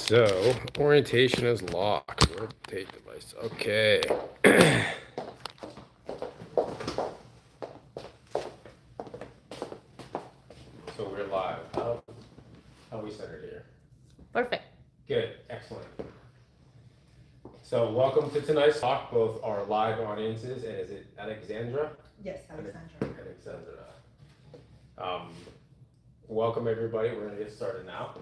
So, orientation is locked. Rotate device. Okay. So we're live. How are we centered here? Perfect. Good. Excellent. So welcome to tonight's talk, both our live audiences, and is it Alexandra? Yes, Alexandra. Alexandra. Welcome everybody. We're going to get started now.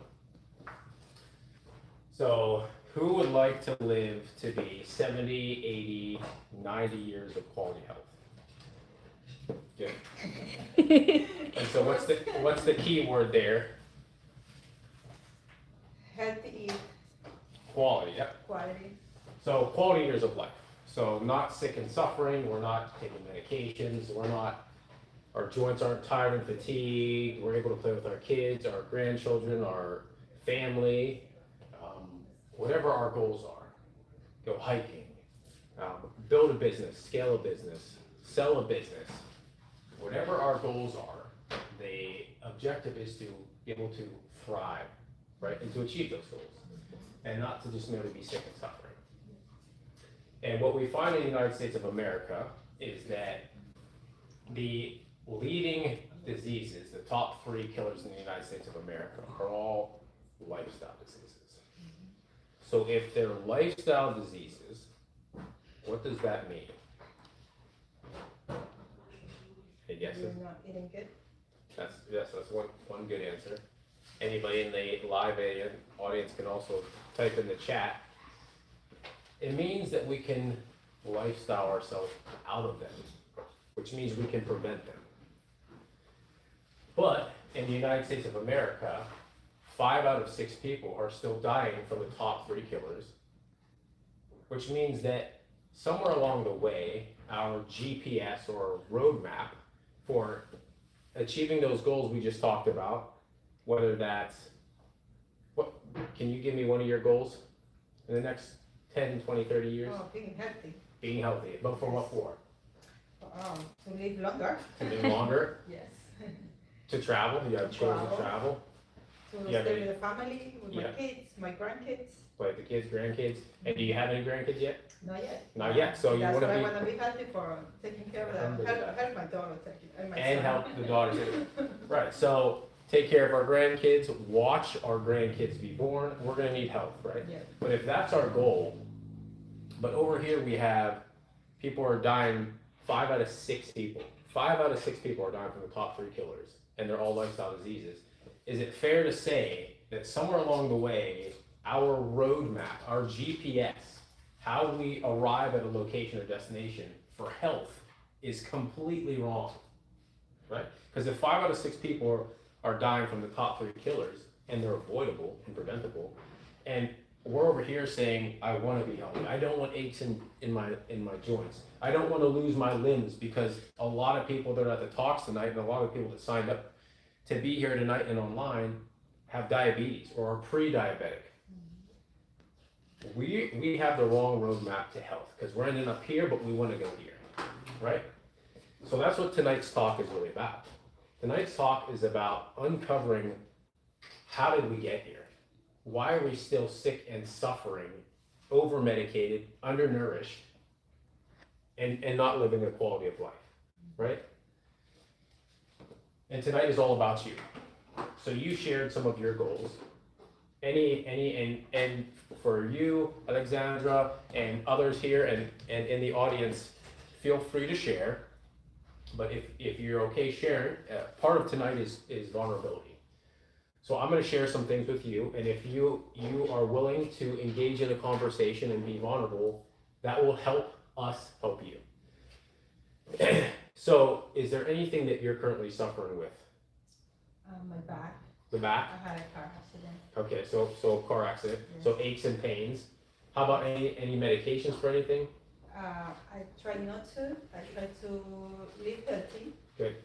So who would like to live to be 70, 80, 90 years of quality health? Good. And so what's the key word there? Healthy, Quality, yep. quality. So quality years of life. So not sick and suffering, we're not taking medications, our joints aren't tired and fatigued, we're able to play with our kids, our grandchildren, our family, whatever our goals are. Go hiking, build a business, scale a business, sell a business. Whatever our goals are, the objective is to be able to thrive, right? And to achieve those goals. And not to just merely be sick and suffering. And what we find in the United States of America is that the leading diseases, the top 3 killers in the United States of America, are all lifestyle diseases. So if they're lifestyle diseases, what does that mean? Any guesses? You're not eating good. That's one good answer. Anybody in the live audience can also type in the chat. It means that we can lifestyle ourselves out of them, which means we can prevent them. But in the United States of America, 5 out of 6 people are still dying from the top 3 killers, which means that somewhere along the way, our GPS or roadmap for achieving those goals we just talked about, whether that's, what, can you give me one of your goals in the next 10, 20, 30 years? Oh, being healthy. Being healthy, but for what for? To live longer. To live longer? Yes. To travel? You have chosen to travel? To Yeah, stay with the family, with my kids, my grandkids. Like the kids, grandkids. And do you have any grandkids yet? Not yet. Not yet. So you want to I be. want to be healthy for taking care of them. Help my daughter and my And son. help the daughters. Right. So take care of our grandkids. Watch our grandkids be born. We're going to need help, right? Yeah. But if that's our goal, but over here we have people are dying. 5 out of 6 people. 5 out of 6 people are dying from the top 3 killers, and they're all lifestyle diseases. Is it fair to say that somewhere along the way, our roadmap, our GPS, how we arrive at a location or destination for health is completely wrong, right? Because if 5 out of 6 people are dying from the top 3 killers, and they're avoidable and preventable, and we're over here saying, I want to be healthy. I don't want aches in my joints. I don't want to lose my limbs, because a lot of people that are at the talks tonight and a lot of people that signed up to be here tonight and online have diabetes or are pre-diabetic. We have the wrong roadmap to health, because we're ending up here, but we want to go here, right? So that's what tonight's talk is really about. Tonight's talk is about uncovering how did we get here? Why are we still sick and suffering, over-medicated, undernourished, and not living a quality of life, right? And tonight is all about you. So you shared some of your goals. And for you, Alexandra, and others here and in the audience, feel free to share. But if you're okay sharing, part of tonight is vulnerability. So I'm going to share some things with you, and if you are willing to engage in a conversation and be vulnerable, that will help us help you. So, is there anything that you're currently suffering with? My back. The back? I had a car accident. Okay, so car accident. Yeah. So aches and pains. How about any medications for anything? I try not to. I try to live healthy. Good.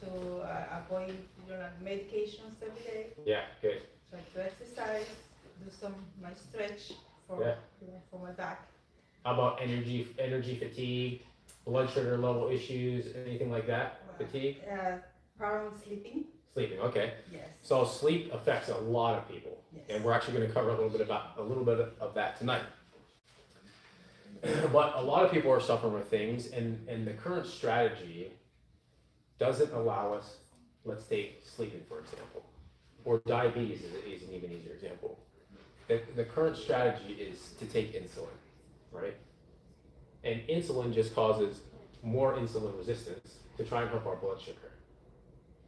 To avoid medications every day. Yeah, good. Try to exercise, do my stretch for my back. How about energy fatigue, blood sugar level issues, anything like that? Fatigue? Problem sleeping. Sleeping, okay. Yes. So sleep affects a lot of people. Yes. And we're actually going to cover a little bit of that tonight. But a lot of people are suffering with things, and the current strategy doesn't allow us. Let's take sleeping, for example, or diabetes is an even easier example. The current strategy is to take insulin, right? And insulin just causes more insulin resistance to try and help our blood sugar.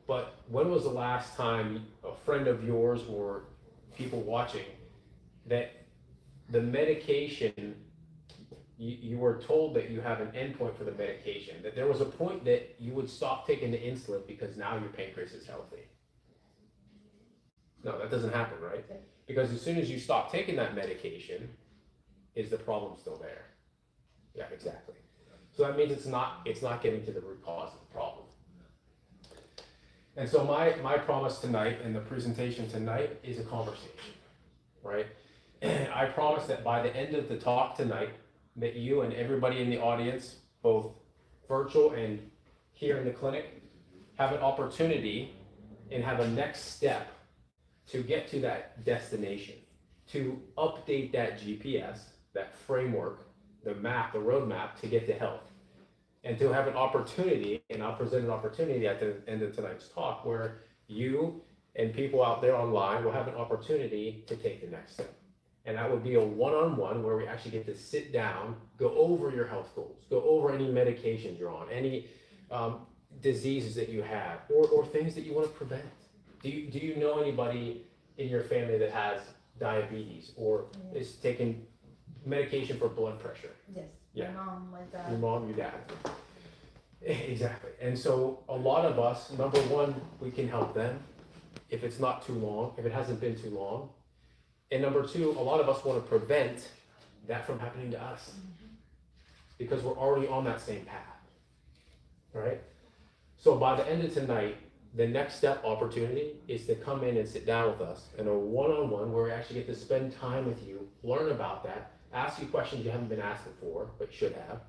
But when was the last time a friend of yours or people watching that the medication, you were told that you have an endpoint for the medication, that there was a point that you would stop taking the insulin because now your pancreas is healthy? No, that doesn't happen, right? Because as soon as you stop taking that medication, is the problem still there? Yeah, exactly. So that means it's not getting to the root cause of the problem. And so my promise tonight and the presentation tonight is a conversation, right? And I promise that by the end of the talk tonight, that you and everybody in the audience, both virtual and here in the clinic, have an opportunity and have a next step to get to that destination, to update that GPS, that framework, the map, the roadmap to get to health. And to have an opportunity, and I'll present an opportunity at the end of tonight's talk, where you and people out there online will have an opportunity to take the next step. And that would be a one-on-one where we actually get to sit down, go over your health goals, go over any medications you're on, any diseases that you have, or things that you want to prevent. Do you know anybody in your family that has diabetes or is taking medication for blood pressure? Yes. Yeah. My mom, my dad. Your mom, your dad. Exactly. And so a lot of us, number one, we can help them if it's not too long, if it hasn't been too long. And number two, a lot of us want to prevent that from happening to us because we're already on that same path, right? So by the end of tonight, the next step opportunity is to come in and sit down with us in a one-on-one where we actually get to spend time with you, learn about that, ask you questions you haven't been asked before, but should have,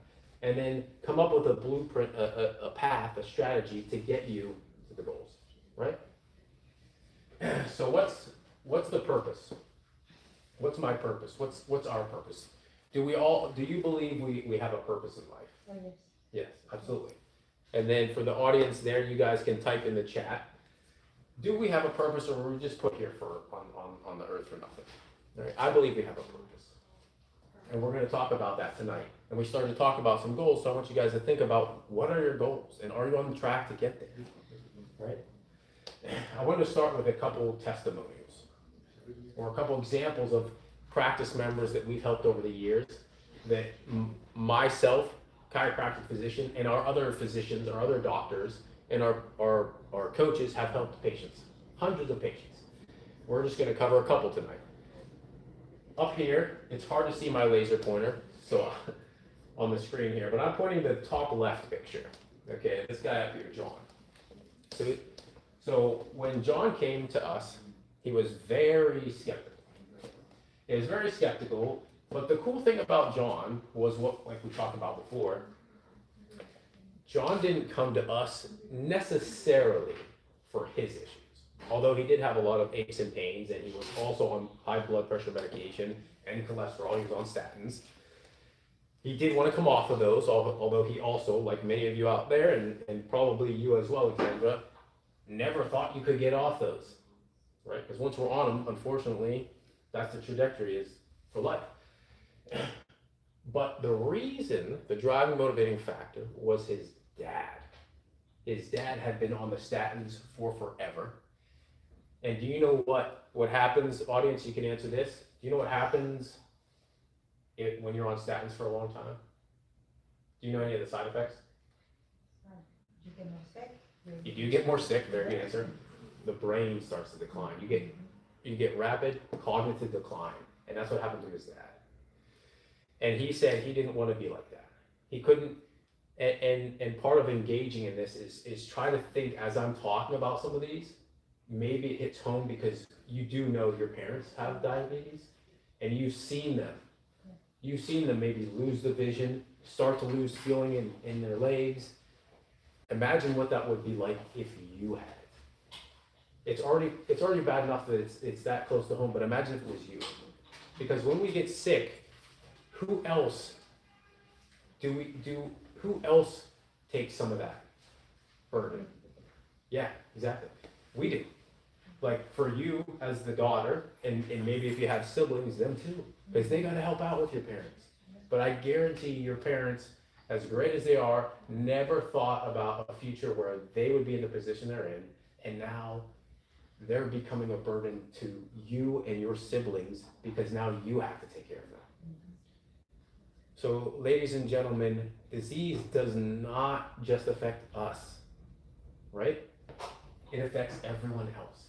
and then come up with a blueprint, a path, a strategy to get you to the goals, right? So what's the purpose? What's my purpose? What's our purpose? Do you believe we have a purpose in life? Oh, yes. Yes, absolutely. And then for the audience there, you guys can type in the chat, do we have a purpose, or were we just put here on the earth for nothing? All right, I believe we have a purpose. And we're going to talk about that tonight. And we started to talk about some goals, so I want you guys to think about what are your goals, and are you on the track to get there, right? I want to start with a couple testimonials, or a couple examples of practice members that we've helped over the years, that myself, chiropractic physician, and our other physicians, our other doctors, and our coaches have helped patients, hundreds of patients. We're just going to cover a couple tonight. Up here, it's hard to see my laser pointer, so on the screen here, but I'm pointing the top left picture. Okay, this guy up here, John. So when John came to us, he was very skeptical. He was very skeptical, but the cool thing about John was like we talked about before, John didn't come to us necessarily for his issues. Although he did have a lot of aches and pains, and he was also on high blood pressure medication and cholesterol, he was on statins. He did want to come off of those, although he also, like many of you out there, and probably you as well, Alexandra, never thought you could get off those, right? Because once we're on them, unfortunately, that's the trajectory is for life. But the reason, the driving motivating factor, was his dad. His dad had been on the statins for forever. And do you know what happens, audience, you can answer this. Do you know what happens when you're on statins for a long time? Do you know any of the side effects? You get more sick. You do get more sick, very good answer. The brain starts to decline. You get rapid cognitive decline. And that's what happened to his dad. And he said he didn't want to be like that. He couldn't, and part of engaging in this is try to think as I'm talking about some of these, maybe it hits home because you do know your parents have diabetes and you've seen them. You've seen them maybe lose the vision, start to lose feeling in their legs. Imagine what that would be like if you had it. it's already bad enough that it's that close to home, but imagine if it was you. Because when we get sick, who else takes some of that burden? Yeah, exactly. We do. Like for you as the daughter, and maybe if you have siblings, them too, because they gotta help out with your parents. But I guarantee your parents, as great as they are, never thought about a future where they would be in the position they're in, and now they're becoming a burden to you and your siblings because now you have to take care of them. So, ladies and gentlemen, disease does not just affect us, right? It affects everyone else.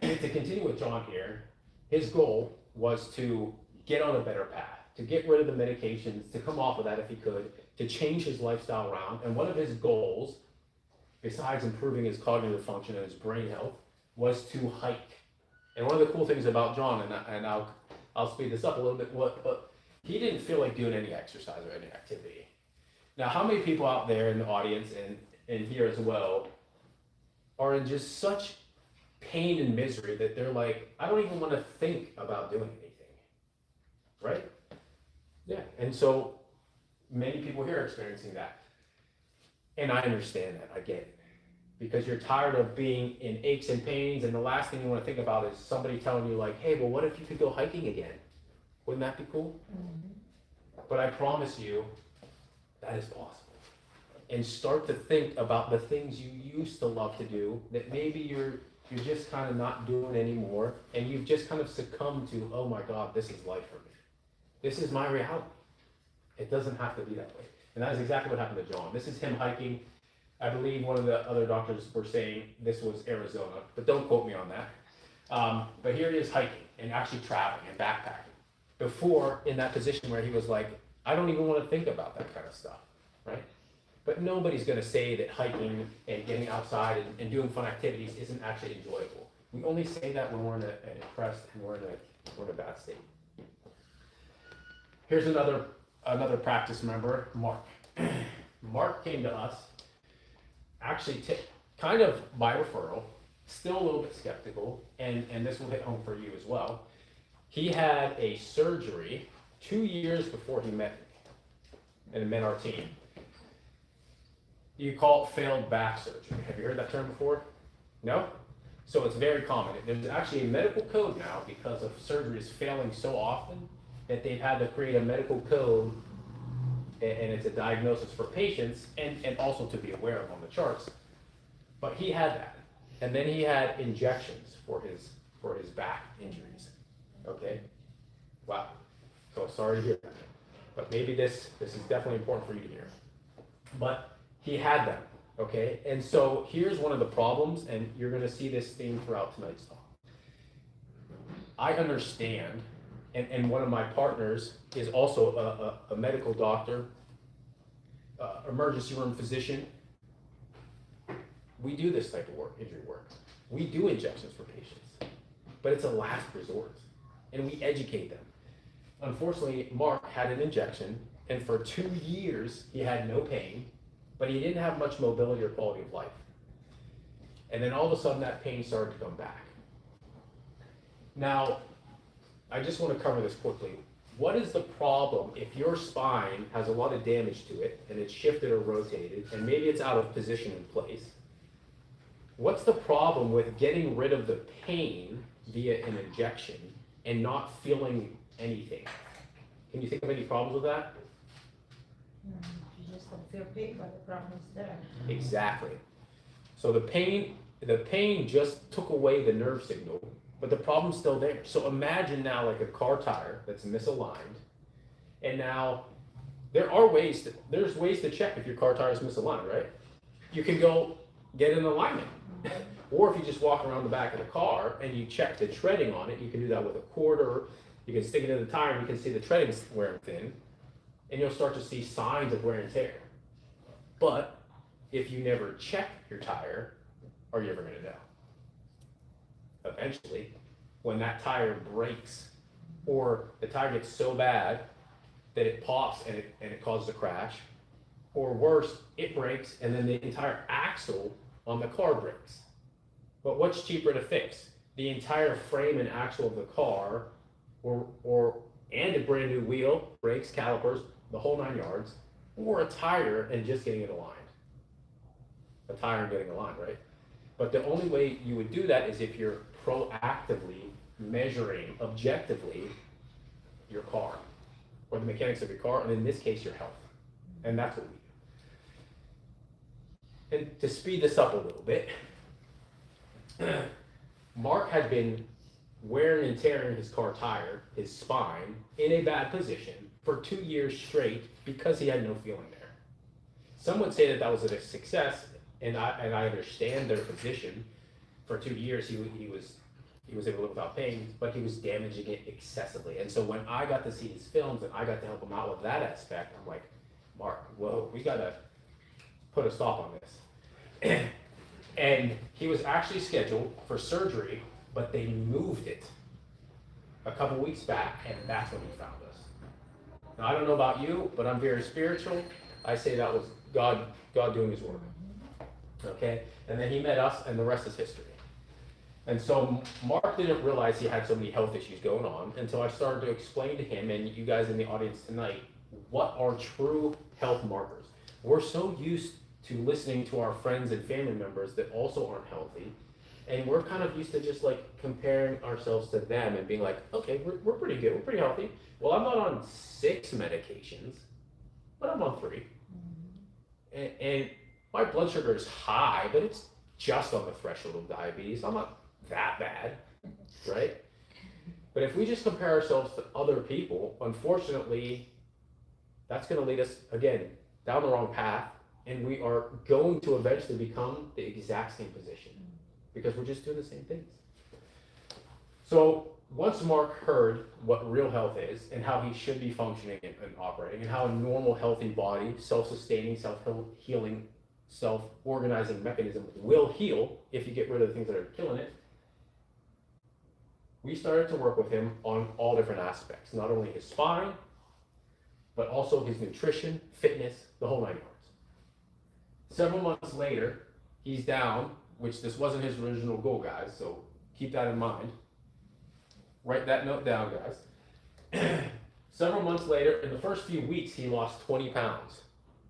And to continue with John here, his goal was to get on a better path, to get rid of the medications, to come off of that if he could, to change his lifestyle around. And one of his goals, besides improving his cognitive function and his brain health, was to hike. And one of the cool things about John, and I'll speed this up a little bit, but he didn't feel like doing any exercise or any activity. Now, how many people out there in the audience and here as well are in just such pain and misery that they're like, I don't even want to think about doing anything, right? Yeah, and so many people here are experiencing that. And I understand that, I get it. Because you're tired of being in aches and pains, and the last thing you want to think about is somebody telling you like, hey, well, what if you could go hiking again? Wouldn't that be cool? Mm-hmm. But I promise you, that is possible. And start to think about the things you used to love to do that maybe you're just kind of not doing anymore, and you've just kind of succumbed to, oh my God, this is life for me. This is my reality. It doesn't have to be that way. And that is exactly what happened to John. This is him hiking. I believe one of the other doctors were saying this was Arizona, but don't quote me on that. But here he is hiking and actually traveling and backpacking. Before, in that position where he was like, I don't even want to think about that kind of stuff, right? But nobody's going to say that hiking and getting outside and doing fun activities isn't actually enjoyable. We only say that when we're in a depressed and we're in a bad state. Here's another practice member, Mark. Mark came to us, actually kind of by referral, still a little bit skeptical, and this will hit home for you as well. He had a surgery 2 years before he met me and met our team. You call it failed back surgery. Have you heard that term before? No? So it's very common. There's actually a medical code now because of surgeries failing so often that they've had to create a medical code, and it's a diagnosis for patients and also to be aware of on the charts. But he had that. And then he had injections for his back injuries. Okay? Wow. So sorry to hear that. But maybe this is definitely important for you to hear. But he had them, okay? And so here's one of the problems, and you're gonna see this theme throughout tonight's talk. I understand, and one of my partners is also a medical doctor, emergency room physician. We do this type of work, injury work. We do injections for patients, but it's a last resort, and we educate them. Unfortunately, Mark had an injection, and for 2 years, he had no pain, but he didn't have much mobility or quality of life. And then all of a sudden that pain started to come back. Now, I just want to cover this quickly. What is the problem if your spine has a lot of damage to it and it's shifted or rotated and maybe it's out of position in place? What's the problem with getting rid of the pain via an injection and not feeling anything? Can you think of any problems with that? You just don't feel pain, but the problem is there. Exactly. So the pain just took away the nerve signal, but the problem's still there. So imagine now like a car tire that's misaligned, and now there's ways to check if your car tire is misaligned, right? You can go get an alignment. Or if you just walk around the back of the car and you check the treading on it, you can do that with a quarter. You can stick it in the tire and you can see the treading's wearing thin, and you'll start to see signs of wear and tear. But if you never check your tire, are you ever going to know? Eventually, when that tire breaks, or the tire gets so bad that it pops and it causes a crash, or worse, it breaks and then the entire axle on the car breaks. But what's cheaper to fix? The entire frame and axle of the car, and a brand new wheel, brakes, calipers, the whole 9 yards, or a tire and just getting it aligned. A tire and getting aligned, right? But the only way you would do that is if you're proactively measuring objectively your car, or the mechanics of your car, and in this case, your health. And that's what we do. And to speed this up a little bit, Mark had been wearing and tearing his car tire, his spine, in a bad position for 2 years straight because he had no feeling there. Some would say that that was a success, and I understand their position. For 2 years, he was able to live without pain, but he was damaging it excessively. And so when I got to see his films and I got to help him out with that aspect, I'm like, Mark, whoa, we gotta put a stop on this. And he was actually scheduled for surgery, but they moved it a couple weeks back, and that's when he found us. Now, I don't know about you, but I'm very spiritual. I say that was God doing his work. Okay? And then he met us, and the rest is history. And so Mark didn't realize he had so many health issues going on until I started to explain to him, and you guys in the audience tonight, what are true health markers. We're so used to listening to our friends and family members that also aren't healthy, and we're kind of used to just like comparing ourselves to them and being like, okay, we're pretty good, we're pretty healthy. Well, I'm not on 6 medications, but I'm on 3. And my blood sugar is high, but it's just on the threshold of diabetes. I'm not that bad, right? But if we just compare ourselves to other people, unfortunately, that's going to lead us, again, down the wrong path, and we are going to eventually become the exact same position because we're just doing the same things. So once Mark heard what real health is and how he should be functioning and operating, and how a normal, healthy body, self-sustaining, self-healing, self-organizing mechanism will heal if you get rid of the things that are killing it, we started to work with him on all different aspects, not only his spine, but also his nutrition, fitness, the whole 9 yards. Several months later, he's down, which this wasn't his original goal, guys, so keep that in mind. Write that note down, guys. Several months later, in the first few weeks, he lost 20 pounds.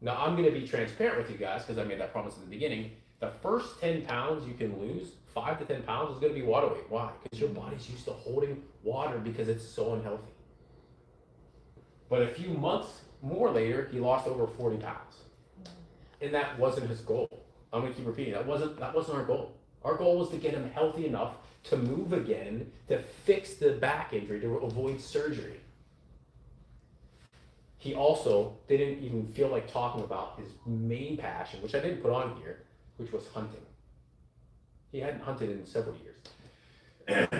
Now, I'm going to be transparent with you guys because I made that promise in the beginning. The first 10 pounds you can lose, 5 to 10 pounds, is going to be water weight. Why? Because your body's used to holding water because it's so unhealthy. But a few months more later, he lost over 40 pounds. And that wasn't his goal. I'm going to keep repeating, that wasn't our goal. Our goal was to get him healthy enough to move again, to fix the back injury, to avoid surgery. He also didn't even feel like talking about his main passion, which I didn't put on here, which was hunting. He hadn't hunted in several years.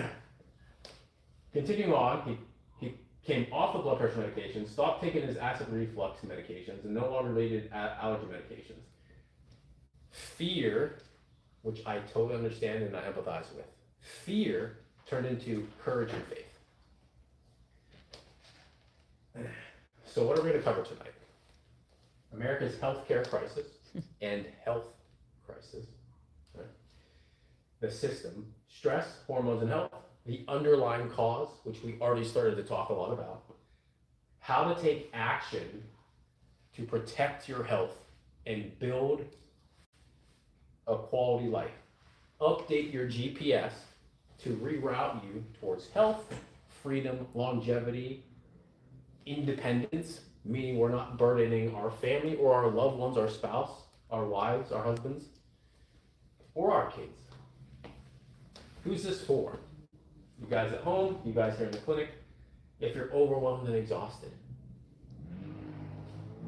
Continuing on, he came off the blood pressure medication, stopped taking his acid reflux medications, and no longer needed allergy medications. Fear, which I totally understand and I empathize with, fear turned into courage and faith. So what are we going to cover tonight? America's healthcare crisis and health crisis. Right? The system, stress, hormones, and health. The underlying cause, which we already started to talk a lot about. How to take action to protect your health and build a quality life. Update your GPS to reroute you towards health, freedom, longevity, independence, meaning we're not burdening our family or our loved ones, our spouse, our wives, our husbands, or our kids. Who's this for? You guys at home, you guys here in the clinic, if you're overwhelmed and exhausted.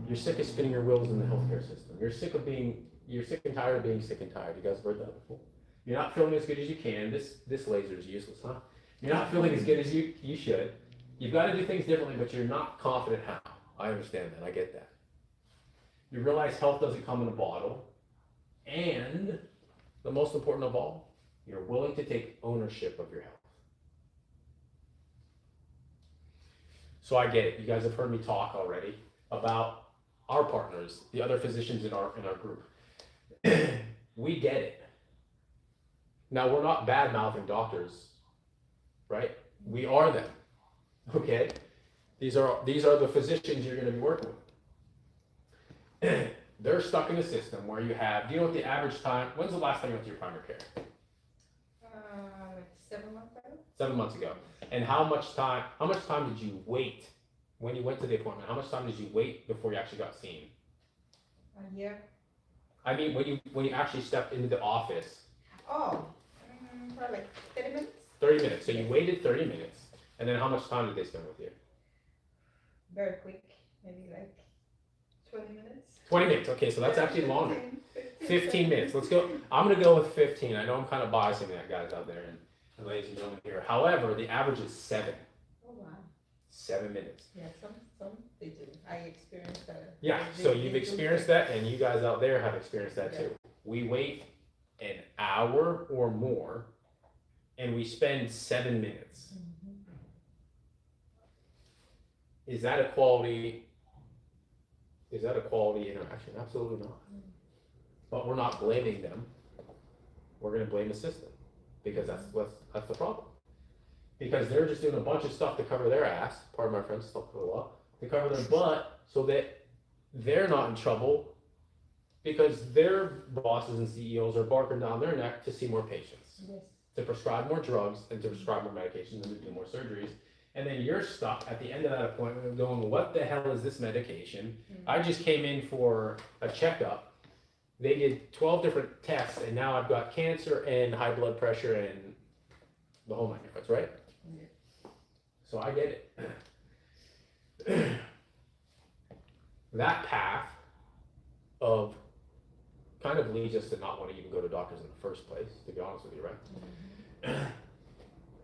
You're sick of spinning your wheels in the healthcare system. You're sick and tired of being sick and tired. You guys have heard that before? You're not feeling as good as you can. This laser is useless, huh? You're not feeling as good as you should. You've got to do things differently, but you're not confident how. I understand that. I get that. You realize health doesn't come in a bottle. And the most important of all, you're willing to take ownership of your health. So I get it. You guys have heard me talk already about our partners, the other physicians in our group. We get it. Now, we're not bad mouthing doctors, right? We are them, okay? These are the physicians you're gonna be working with. They're stuck in a system where you have, do you know what the average time, when's the last time you went to your primary care? Like 7 months ago. 7 months ago. And how much time did you wait when you went to the appointment? How much time did you wait before you actually got seen? A year. I mean, when you actually stepped into the office. Oh, probably like 30 minutes. 30 minutes. So you waited 30 minutes. And then how much time did they spend with you? Very quick, maybe like 20 minutes. 20 minutes. Okay, so that's actually longer. 15 minutes. Let's go. I'm going to go with 15. I know I'm kind of biasing that, guys out there and ladies and gentlemen here. However, the average is 7. Oh, wow. 7 minutes. Yeah, some they do. I experienced that. Yeah, so you've experienced that, and you guys out there have experienced that too. We wait an hour or more, and we spend 7 minutes. Is that a quality interaction? Absolutely not. But we're not blaming them. We're going to blame the system, because that's the problem. Because they're just doing a bunch of stuff to cover their ass, pardon my French, stuff a lot, to cover their butt so that they're not in trouble, because their bosses and CEOs are barking down their neck to see more patients, Yes. to prescribe more drugs and to prescribe more medications and to do more surgeries. And then you're stuck at the end of that appointment going, what the hell is this medication? I just came in for a checkup. They did 12 different tests, and now I've got cancer and high blood pressure and the whole 9 yards, right? Yeah. So I get it. That path of kind of leads us to not want to even go to doctors in the first place, to be honest with you, right?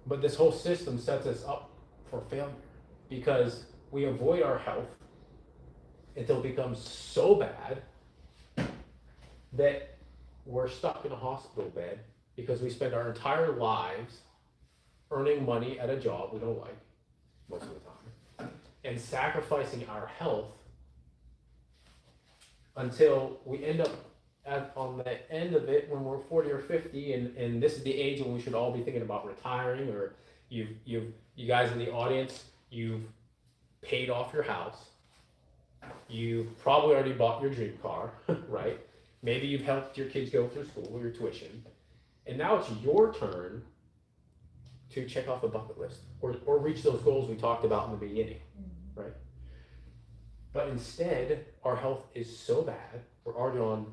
But this whole system sets us up for failure, because we avoid our health until it becomes so bad that we're stuck in a hospital bed because we spend our entire lives earning money at a job we don't like most of the time and sacrificing our health until we end up on the end of it when we're 40 or 50, and this is the age when we should all be thinking about retiring, or you guys in the audience, you've paid off your house, you've probably already bought your dream car, right? Maybe you've helped your kids go through school or your tuition, and now it's your turn to check off the bucket list or reach those goals we talked about in the beginning, right? But instead, our health is so bad, we're already on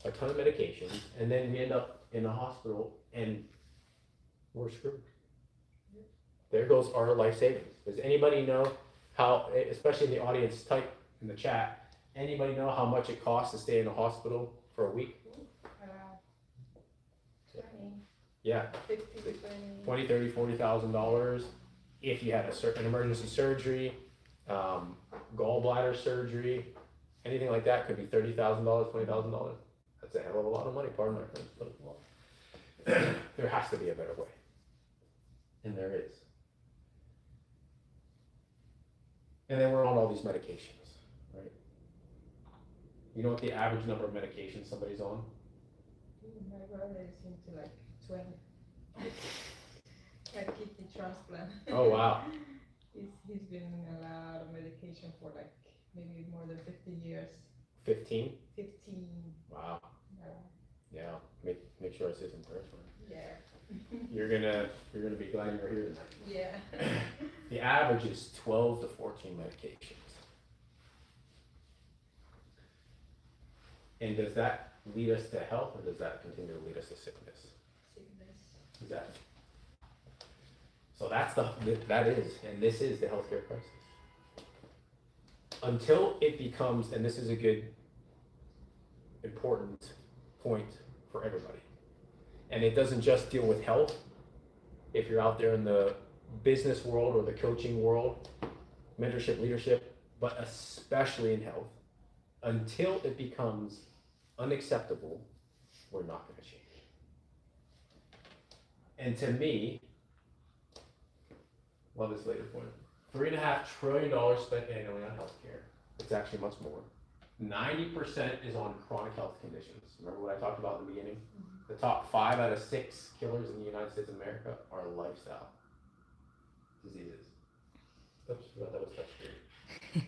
a ton of medications, and then we end up in the hospital and we're screwed. There goes our life savings. Does anybody know how, especially in the audience, type in the chat, anybody know how much it costs to stay in the hospital for a week? 20, Yeah, 50, 20. $20, $30, $40,000 if you had an emergency surgery, gallbladder surgery, anything like that could be $30,000, $20,000. That's a hell of a lot of money, pardon my French, but it's a lot. There has to be a better way, and there is. And then we're on all these medications, right? You know what the average number of medications somebody's on? My brother is into like 20. Like kidney transplant. Oh, wow. He's been in a lot of medication for like maybe more than 15 years. 15? 15. Wow. Yeah, make sure I say some prayers for him. Yeah. You're gonna be glad you're here tonight. Yeah. The average is 12 to 14 medications. And does that lead us to health, or does that continue to lead us to sickness? Sickness. Exactly. So and this is the healthcare crisis. Until it becomes, and this is a good, important point for everybody. And it doesn't just deal with health. If you're out there in the business world or the coaching world, mentorship, leadership, but especially in health, until it becomes unacceptable, we're not going to change. And to me, love this later point, $3.5 trillion spent annually on healthcare. It's actually much more. 90% is on chronic health conditions. Remember what I talked about in the beginning? The top 5 out of 6 killers in the United States of America are lifestyle diseases. Oops, forgot that was touchscreen.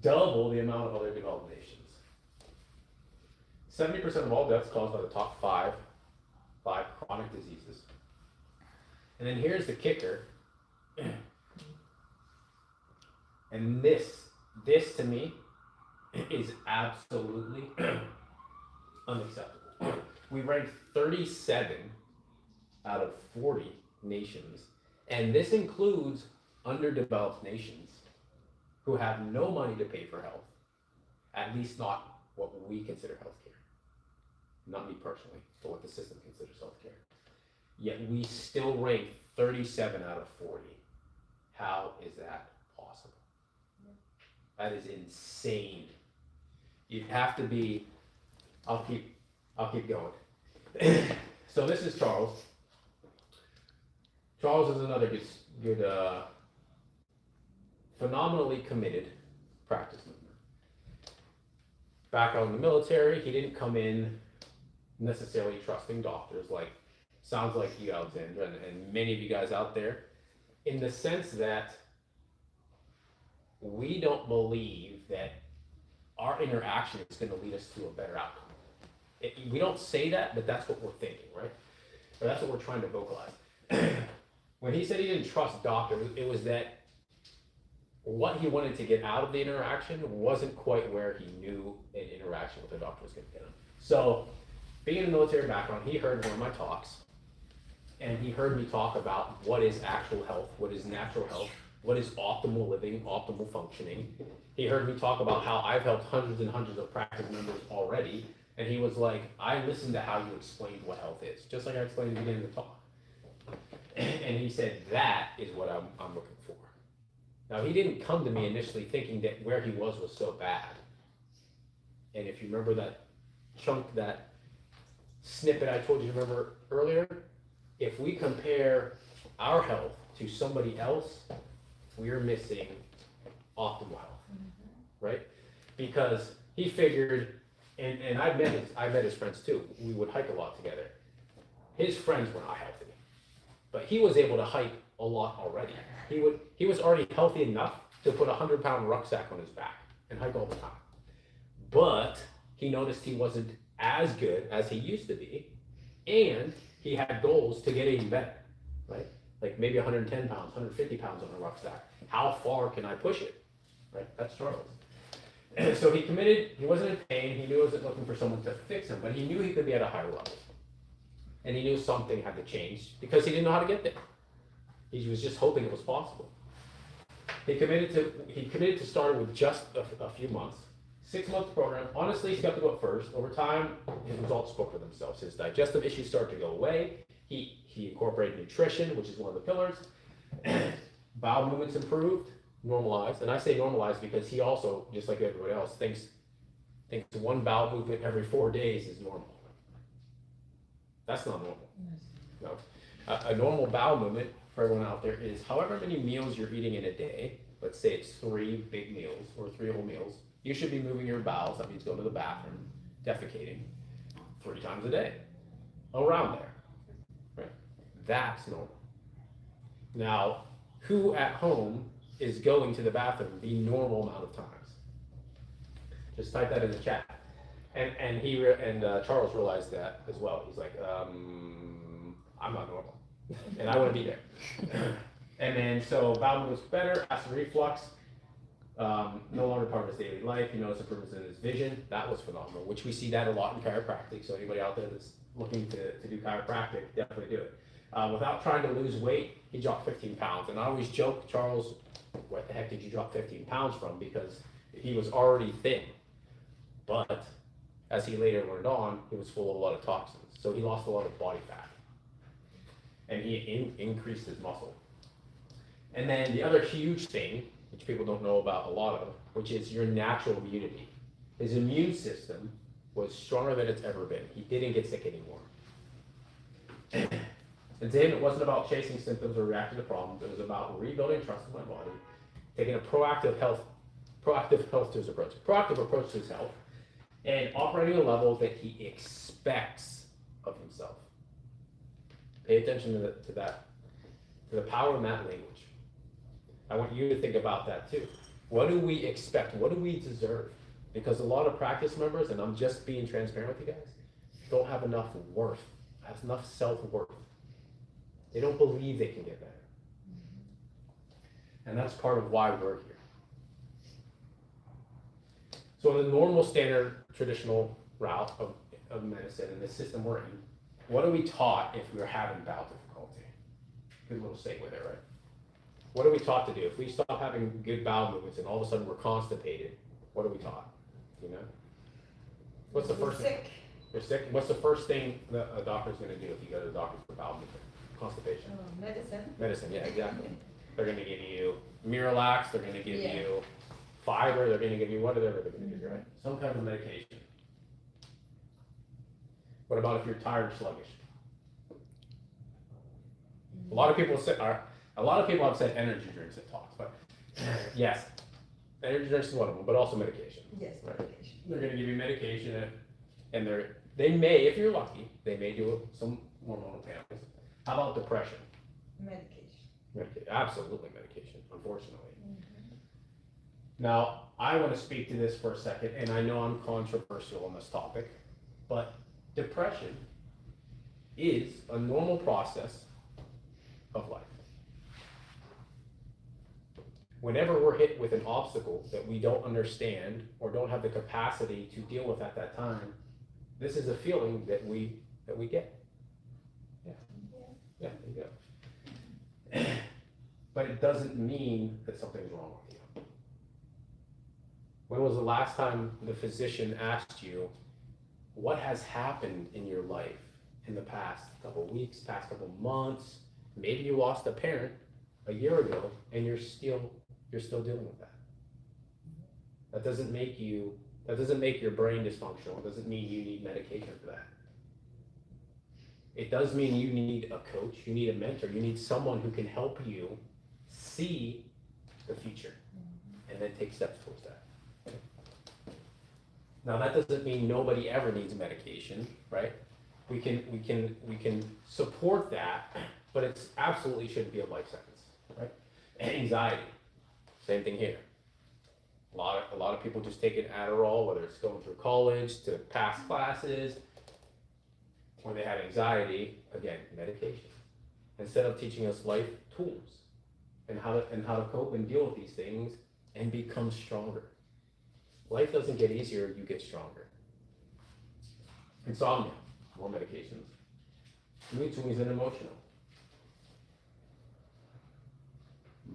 Double the amount of other developed nations. 70% of all deaths caused by the top five chronic diseases. And then here's the kicker. And this to me is absolutely unacceptable. We rank 37 out of 40 nations, and this includes underdeveloped nations who have no money to pay for health, at least not what we consider healthcare. Not me personally, but what the system considers healthcare. Yet we still rank 37 out of 40. How is that possible? That is insane. You'd have to be, I'll keep going. So this is Charles. Charles is another good phenomenally committed practice member. Back out in the military, he didn't come in necessarily trusting doctors, like sounds like you, Alexandra, and many of you guys out there, in the sense that we don't believe that our interaction is going to lead us to a better outcome. We don't say that, but that's what we're thinking, right? Or that's what we're trying to vocalize. When he said he didn't trust doctors, it was that what he wanted to get out of the interaction wasn't quite where he knew an interaction with a doctor was going to get him. So, being in a military background, he heard one of my talks, and he heard me talk about what is actual health, what is natural health, what is optimal living, optimal functioning. He heard me talk about how I've helped hundreds and hundreds of practice members already, and he was like, I listened to how you explained what health is, just like I explained at the beginning of the talk. And he said, that is what I'm looking for. Now, he didn't come to me initially thinking that where he was so bad. And if you remember that chunk, that snippet I told you to remember earlier, if we compare our health to somebody else, we're missing optimal health, right? Because he figured, and I met his friends too. We would hike a lot together. His friends were not healthy, but he was able to hike a lot already. He was already healthy enough to put a 100-pound rucksack on his back and hike all the time. But he noticed he wasn't as good as he used to be, and he had goals to get even better, right? Like maybe 110 pounds, 150 pounds on a rucksack. How far can I push it, right? That's Charles. And so he committed, he wasn't in pain, he knew he wasn't looking for someone to fix him, but he knew he could be at a higher level. And he knew something had to change because he didn't know how to get there. He was just hoping it was possible. He committed to start with just a few months. 6-month program. Honestly, he got to go at first. Over time, his results spoke for themselves. His digestive issues started to go away. He incorporated nutrition, which is one of the pillars. Bowel movements improved, normalized. And I say normalized because he also, just like everybody else, thinks one bowel movement every 4 days is normal. That's not normal. No. A normal bowel movement for everyone out there is however many meals you're eating in a day. Let's say it's 3 big meals or 3 whole meals. You should be moving your bowels. That means going to the bathroom, defecating 3 times a day, around there. Right? That's normal. Now, who at home is going to the bathroom the normal amount of times? Just type that in the chat. And Charles realized that as well. He's like, I'm not normal, and I want to be there. And then so bowel movement was better, acid reflux, no longer part of his daily life. He noticed improvements in his vision. That was phenomenal, which we see that a lot in chiropractic. So anybody out there that's looking to do chiropractic, definitely do it. Without trying to lose weight, he dropped 15 pounds. And I always joke, Charles, what the heck did you drop 15 pounds from? Because he was already thin. But as he later learned on, he was full of a lot of toxins. So he lost a lot of body fat. And he increased his muscle. And then the other huge thing, which people don't know about a lot of, which is your natural immunity. His immune system was stronger than it's ever been. He didn't get sick anymore. And to him, it wasn't about chasing symptoms or reacting to problems. It was about rebuilding trust in my body, taking a proactive health to his approach, proactive approach to his health, and operating at a level that he expects of himself. Pay attention to that, to the power in that language. I want you to think about that too. What do we expect? What do we deserve? Because a lot of practice members, and I'm just being transparent with you guys, don't have enough worth, have enough self-worth. They don't believe they can get better. And that's part of why we're here. So in the normal, standard, traditional route of medicine and the system we're in, what are we taught if we're having bowel difficulty? Good little segue there, right? What are we taught to do? If we stop having good bowel movements and all of a sudden we're constipated, what are we taught? You know? What's the first thing? Sick. You're sick. What's the first thing that a doctor's going to do if you go to the doctor for bowel movement? Constipation. Medicine. Medicine, yeah, exactly. They're going to give you Miralax, they're going to give Yeah. you fiber, they're going to give you whatever they're going to give you, right? Some kind of medication. What about if you're tired or sluggish? A lot of people have said energy drinks at talks, but yes, energy drinks is one of them, but also medication. Yes, Right. medication. They're going to give you medication, and they may, if you're lucky, they may do some hormonal panels. How about depression? Medication. Absolutely medication, unfortunately. Now, I want to speak to this for a second, and I know I'm controversial on this topic, but depression is a normal process of life. Whenever we're hit with an obstacle that we don't understand or don't have the capacity to deal with at that time, this is a feeling that we get. Yeah, there you go. But it doesn't mean that something's wrong with you. When was the last time the physician asked you, what has happened in your life in the past couple of weeks, past couple of months? Maybe you lost a parent a year ago and you're still dealing with that. That doesn't make your brain dysfunctional. It doesn't mean you need medication for that. It does mean you need a coach, you need a mentor, you need someone who can help you see the future and then take steps towards that. Now that doesn't mean nobody ever needs medication, right? We can support that, but it's absolutely shouldn't be a life sentence, right? Anxiety, same thing here. A lot of people just take an Adderall, whether it's going through college to pass classes. When they have anxiety, again, medication. Instead of teaching us life tools and how to cope and deal with these things and become stronger. Life doesn't get easier, you get stronger. Insomnia, more medications. Mood swings and emotional.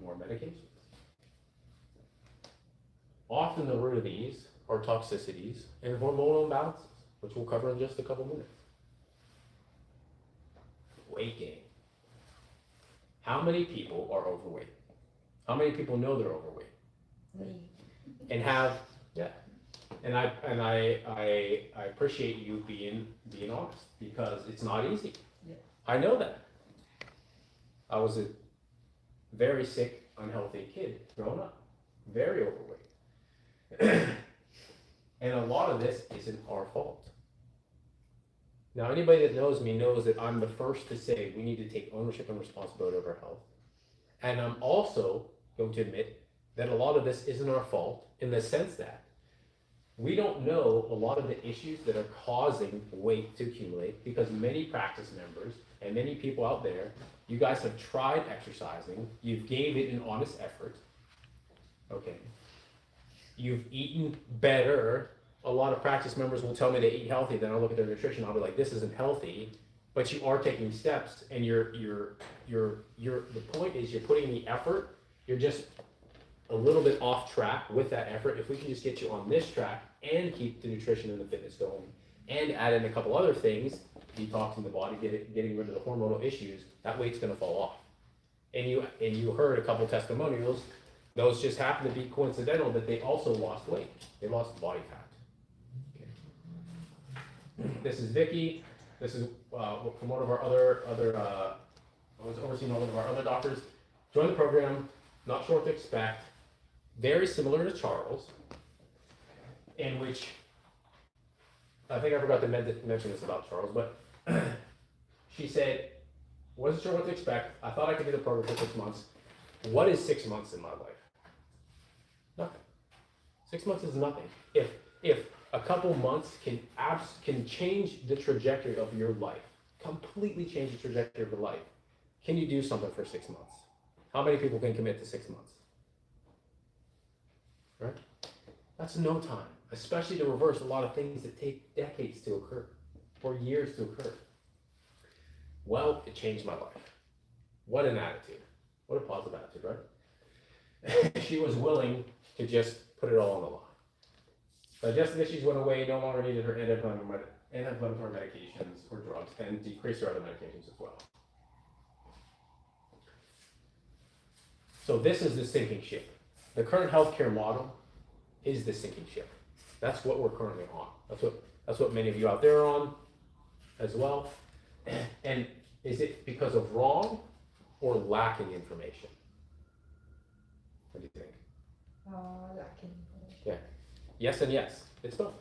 More medications. Often the root of these are toxicities and hormonal imbalances, which we'll cover in just a couple minutes. Weight gain. How many people are overweight? How many people know they're overweight? Me. And have, yeah. And I appreciate you being honest because it's not easy. Yeah. I know that. I was a very sick, unhealthy kid growing up, very overweight. And a lot of this isn't our fault. Now, anybody that knows me knows that I'm the first to say we need to take ownership and responsibility of our health. And I'm also going to admit that a lot of this isn't our fault in the sense that we don't know a lot of the issues that are causing weight to accumulate because many practice members and many people out there, you guys have tried exercising, you've gave it an honest effort, okay? You've eaten better. A lot of practice members will tell me they eat healthy, then I'll look at their nutrition, I'll be like, this isn't healthy, but you are taking steps and the point is you're putting the effort, you're just a little bit off track with that effort. If we can just get you on this track and keep the nutrition and the fitness going and add in a couple other things, detoxing the body, getting rid of the hormonal issues, that weight's gonna fall off. And you heard a couple testimonials, those just happen to be coincidental that they also lost weight. They lost body fat. This is Vicky. This is from one of our other I was overseeing one of our other doctors. Joined the program, not sure what to expect. Very similar to Charles, in which I think I forgot to mention this about Charles, but she said, wasn't sure what to expect. I thought I could do the program for 6 months. What is 6 months in my life? Nothing. 6 months is nothing. If a couple months can change the trajectory of your life, completely change the trajectory of your life, can you do something for 6 months? How many people can commit to 6 months? Right? That's no time, especially to reverse a lot of things that take decades to occur or years to occur. Well, it changed my life. What an attitude. What a positive attitude, right? She was willing to just put it all on the line. Digestive issues went away, no longer needed her anti-inflammatory medications or drugs, and decreased her other medications as well. So this is the sinking ship. The current healthcare model is the sinking ship. That's what we're currently on. That's what many of you out there are on as well. And is it because of wrong or lacking information? What do you think? Lacking information. Yeah. Yes and yes. It's both.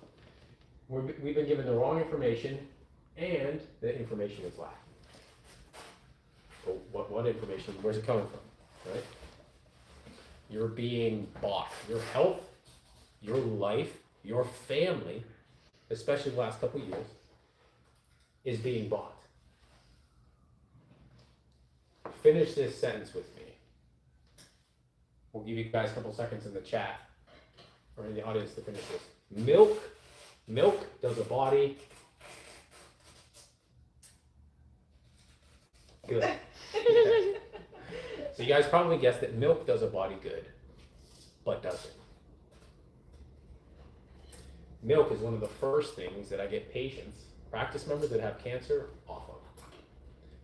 We've been given the wrong information and the information is lacking. So what information? Where's it coming from? Right? You're being bought. Your health, your life, your family, especially the last couple of years, is being bought. Finish this sentence with me. We'll give you guys a couple seconds in the chat or in the audience to finish this. Milk does a body good. So you guys probably guessed that milk does a body good, but doesn't. Milk is one of the first things that I get patients, practice members that have cancer, off of.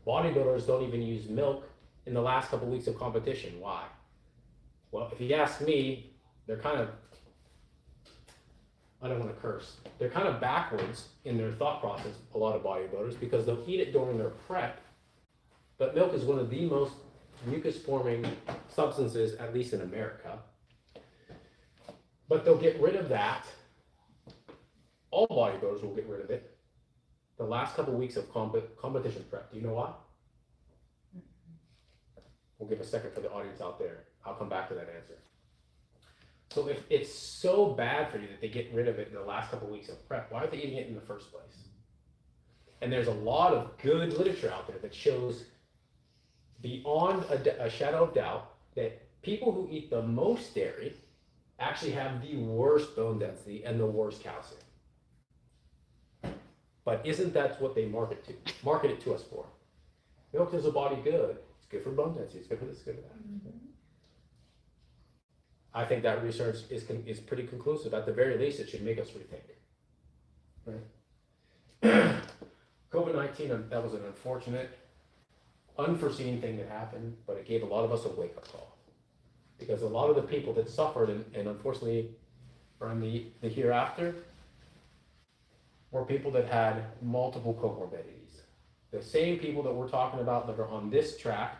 Bodybuilders don't even use milk in the last couple weeks of competition. Why? Well, if you ask me, they're kind of, I don't want to curse, they're kind of backwards in their thought process, a lot of bodybuilders, because they'll eat it during their prep, but milk is one of the most mucus-forming substances, at least in America. But they'll get rid of that. All bodybuilders will get rid of it the last couple of weeks of competition prep. Do you know why? We'll give a second for the audience out there. I'll come back to that answer. So if it's so bad for you that they get rid of it in the last couple of weeks of prep, why are they eating it in the first place? And there's a lot of good literature out there that shows beyond a shadow of doubt that people who eat the most dairy actually have the worst bone density and the worst calcium. But isn't that what they market it to us for? Milk does a body good. It's good for bone density. It's good for this, good for that. Mm-hmm. I think that research is pretty conclusive. At the very least, it should make us rethink. Right? COVID-19, that was an unfortunate, unforeseen thing that happened, but it gave a lot of us a wake-up call. Because a lot of the people that suffered and unfortunately are in the hereafter were people that had multiple comorbidities. The same people that we're talking about that are on this track,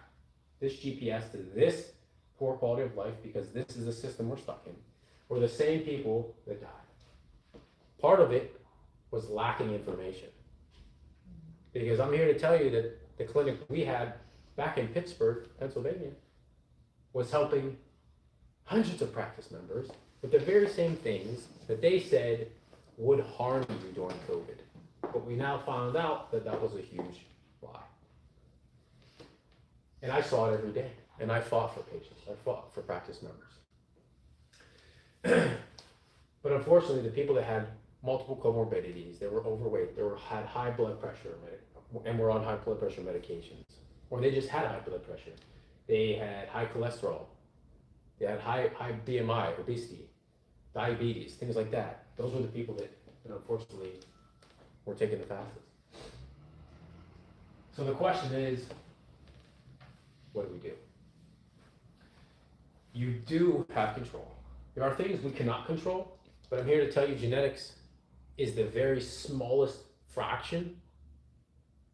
this GPS to this poor quality of life, because this is the system we're stuck in, were the same people that died. Part of it was lacking information. Because I'm here to tell you that the clinic we had back in Pittsburgh, Pennsylvania, was helping hundreds of practice members with the very same things that they said would harm you during COVID. But we now found out that that was a huge lie. And I saw it every day. And I fought for patients. I fought for practice members. But unfortunately, the people that had multiple comorbidities, they were overweight, had high blood pressure, and were on high blood pressure medications, or they just had high blood pressure. They had high cholesterol. They had high BMI, obesity, diabetes, things like that. Those were the people that unfortunately were taking the fastest. So the question is, what do we do? You do have control. There are things we cannot control, but I'm here to tell you genetics is the very smallest fraction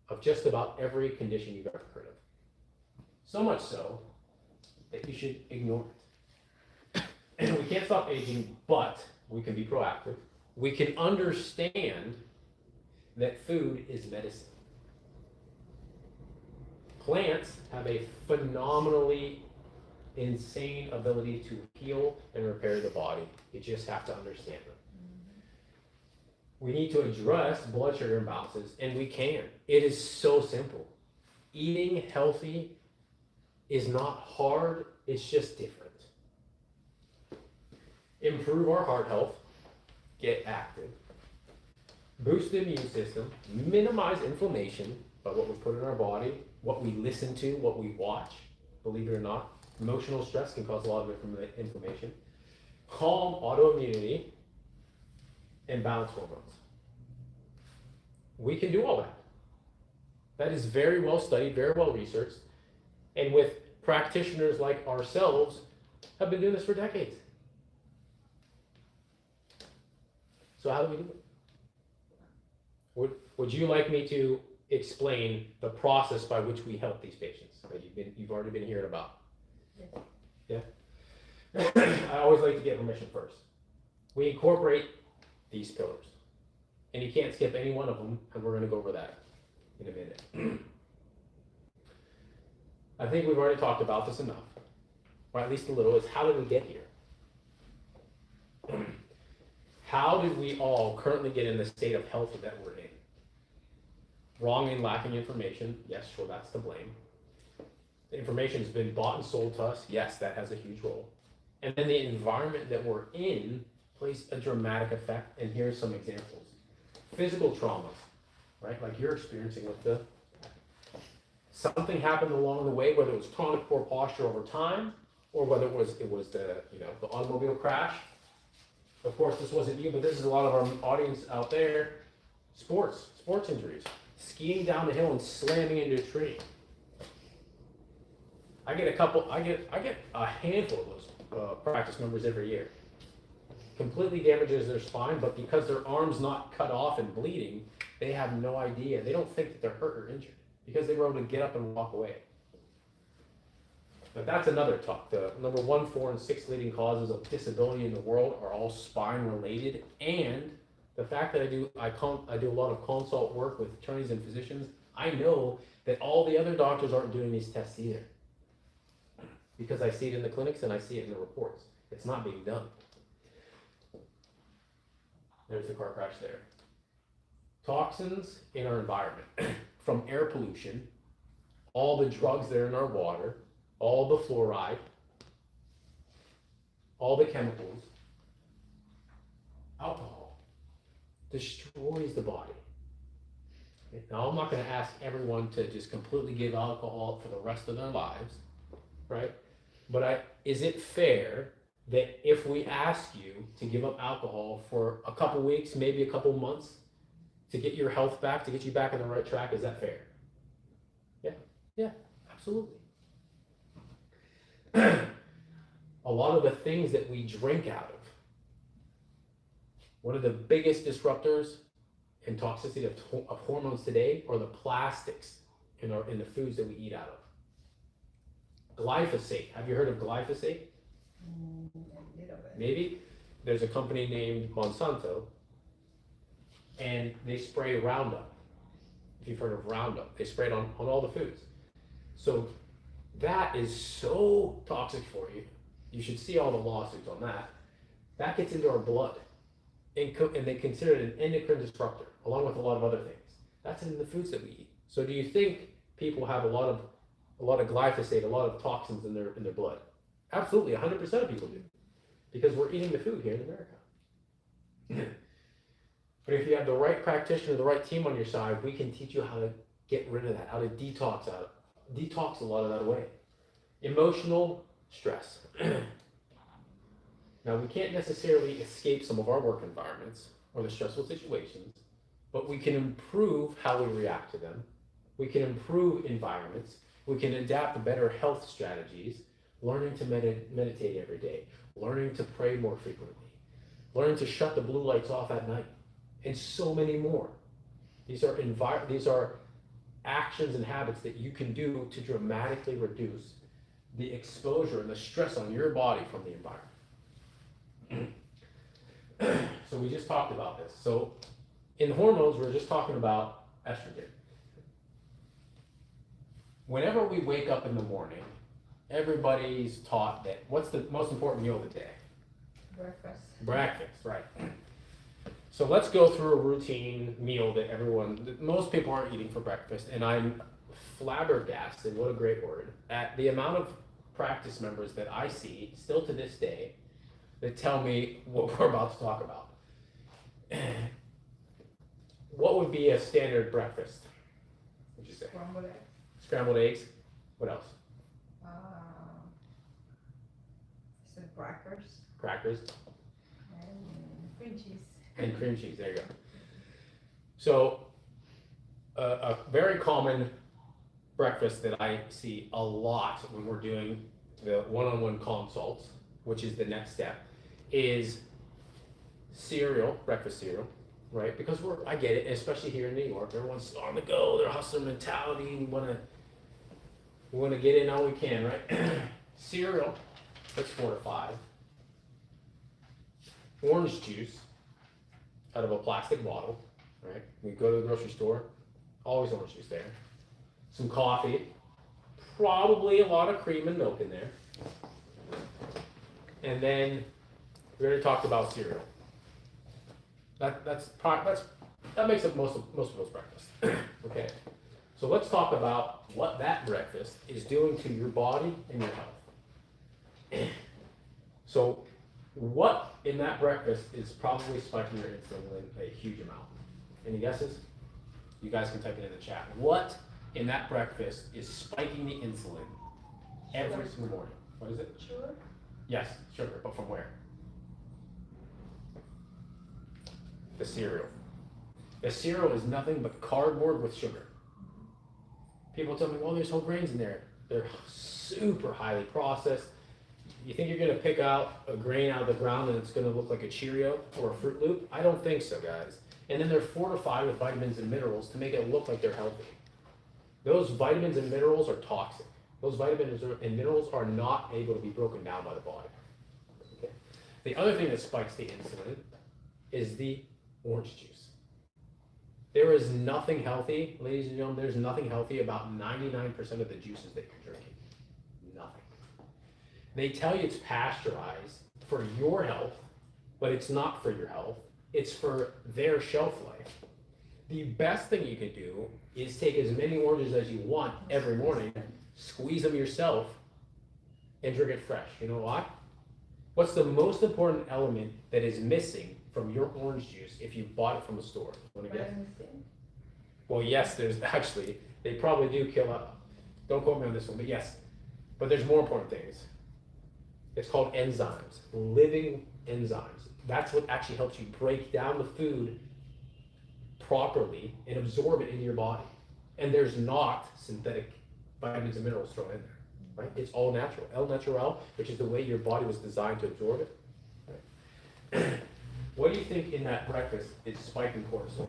of just about every condition you've ever heard of. So much so that you should ignore it. And we can't stop aging, but we can be proactive. We can understand that food is medicine. Plants have a phenomenally insane ability to heal and repair the body. You just have to understand them. We need to address blood sugar imbalances, and we can. It is so simple. Eating healthy is not hard, it's just different. Improve our heart health, get active, boost the immune system, minimize inflammation by what we put in our body, what we listen to, what we watch, believe it or not. Emotional stress can cause a lot of inflammation. Calm autoimmunity and balance hormones. We can do all that. That is very well studied, very well researched, and with practitioners like ourselves have been doing this for decades. So how do we do it? Would you like me to explain the process by which we help these patients that you've already been hearing about? Yes. Yeah. I always like to get permission first. We incorporate these pillars, and you can't skip any one of them, and we're going to go over that in a minute. I think we've already talked about this enough, or at least a little, is how did we get here? How did we all currently get in the state of health that we're in? Wrong and lacking information, yes, sure, that's to blame. The information has been bought and sold to us, yes, that has a huge role. And then the environment that we're in plays a dramatic effect, and here's some examples. Physical traumas, right, like you're experiencing with something happened along the way, whether it was chronic poor posture over time, or whether it was the automobile crash. Of course, this wasn't you, but this is a lot of our audience out there. Sports injuries, skiing down the hill and slamming into a tree. I get a handful of those practice members every year. Completely damages their spine, but because their arm's not cut off and bleeding, they have no idea. They don't think that they're hurt or injured because they were able to get up and walk away. But that's another talk. The number 1, 4, and 6 leading causes of disability in the world are all spine related, and the fact that I do a lot of consult work with attorneys and physicians, I know that all the other doctors aren't doing these tests either. Because I see it in the clinics and I see it in the reports. It's not being done. There's the car crash there. Toxins in our environment, from air pollution, all the drugs that are in our water, all the fluoride, all the chemicals, alcohol destroys the body. Now, I'm not going to ask everyone to just completely give alcohol for the rest of their lives, right? But is it fair that if we ask you to give up alcohol for a couple weeks, maybe a couple months, to get your health back, to get you back on the right track, is that fair? Yeah, absolutely. A lot of the things that we drink out of, one of the biggest disruptors in toxicity of hormones today are the plastics in the foods that we eat out of. Glyphosate. Have you heard of glyphosate? Maybe. There's a company named Monsanto, and they spray Roundup. If you've heard of Roundup, they spray it on all the foods. So that is so toxic for you. You should see all the lawsuits on that. That gets into our blood, and they consider it an endocrine disruptor, along with a lot of other things. That's in the foods that we eat. So do you think people have a lot of glyphosate, a lot of toxins in their blood? Absolutely, 100% of people do, because we're eating the food here in America. But if you have the right practitioner, the right team on your side, we can teach you how to get rid of that, how to detox a lot of that away. Emotional stress. Now, we can't necessarily escape some of our work environments or the stressful situations, but we can improve how we react to them. We can improve environments. We can adapt better health strategies, learning to meditate every day, learning to pray more frequently, learning to shut the blue lights off at night, and so many more. These are actions and habits that you can do to dramatically reduce the exposure and the stress on your body from the environment. So we just talked about this. So In hormones, we're just talking about estrogen. Whenever we wake up in the morning, everybody's taught that what's the most important meal of the day? Breakfast. Breakfast, right. So let's go through a routine meal that most people aren't eating for breakfast, and I'm flabbergasted, what a great word, at the amount of practice members that I see, still to this day, that tell me what we're about to talk about. What would be a standard breakfast, would you say? Scrambled eggs. Scrambled eggs, what else? Some crackers Crackers and cream cheese. and cream cheese, there you go. So, a very common breakfast that I see a lot when we're doing the one-on-one consults, which is the next step, is cereal, breakfast cereal, right? Because I get it, especially here in New York, everyone's on the go, they're hustler mentality, we wanna get in all we can, right? Cereal, that's 4 to 5. Orange juice out of a plastic bottle, right? We go to the grocery store, always orange juice there. Some coffee, probably a lot of cream and milk in there. And then we already talked about cereal. That makes up most people's breakfast. Okay, so let's talk about what that breakfast is doing to your body and your health. So, what in that breakfast is probably spiking your insulin a huge amount? Any guesses? You guys can type it in the chat. What in that breakfast is spiking the insulin every single morning? What is it? Sugar? Yes, sugar, but from where? The cereal. The cereal is nothing but cardboard with sugar. People tell me, well, there's whole grains in there. They're super highly processed. You think you're gonna pick out a grain out of the ground and it's gonna look like a Cheerio or a Fruit Loop? I don't think so, guys. And then they're fortified with vitamins and minerals to make it look like they're healthy. Those vitamins and minerals are toxic. Those vitamins and minerals are not able to be broken down by the body. Okay. The other thing that spikes the insulin is the orange juice. There is nothing healthy, ladies and gentlemen, there's nothing healthy about 99% of the juices that you're drinking. Nothing. They tell you it's pasteurized for your health, but it's not for your health. It's for their shelf life. The best thing you can do is take as many oranges as you want every morning, squeeze them yourself, and drink it fresh. You know why? What's the most important element that is missing from your orange juice if you bought it from a store? Want to guess? Well, yes, there's actually, they probably do kill out. Don't quote me on this one, but yes. But there's more important things. It's called enzymes, living enzymes. That's what actually helps you break down the food properly and absorb it into your body. And there's not synthetic vitamins and minerals thrown in there, right? It's all natural, el natural, which is the way your body was designed to absorb it. Right? What do you think in that breakfast is spiking cortisol?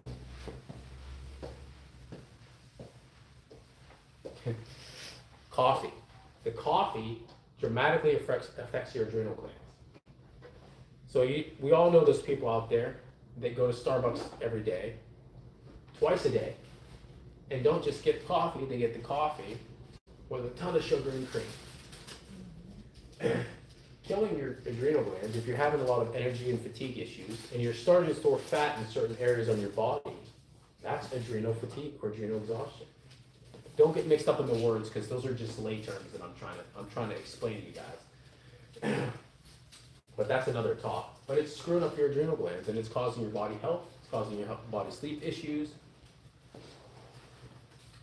Coffee. The coffee dramatically affects your adrenal glands. So we all know those people out there that go to Starbucks every day, twice a day, and don't just get coffee, they get the coffee with a ton of sugar and cream. Killing your adrenal glands, if you're having a lot of energy and fatigue issues, and you're starting to store fat in certain areas on your body, that's adrenal fatigue or adrenal exhaustion. Don't get mixed up in the words, because those are just lay terms that I'm trying to explain to you guys. But that's another talk. But it's screwing up your adrenal glands, and it's causing your body health, it's causing your body sleep issues.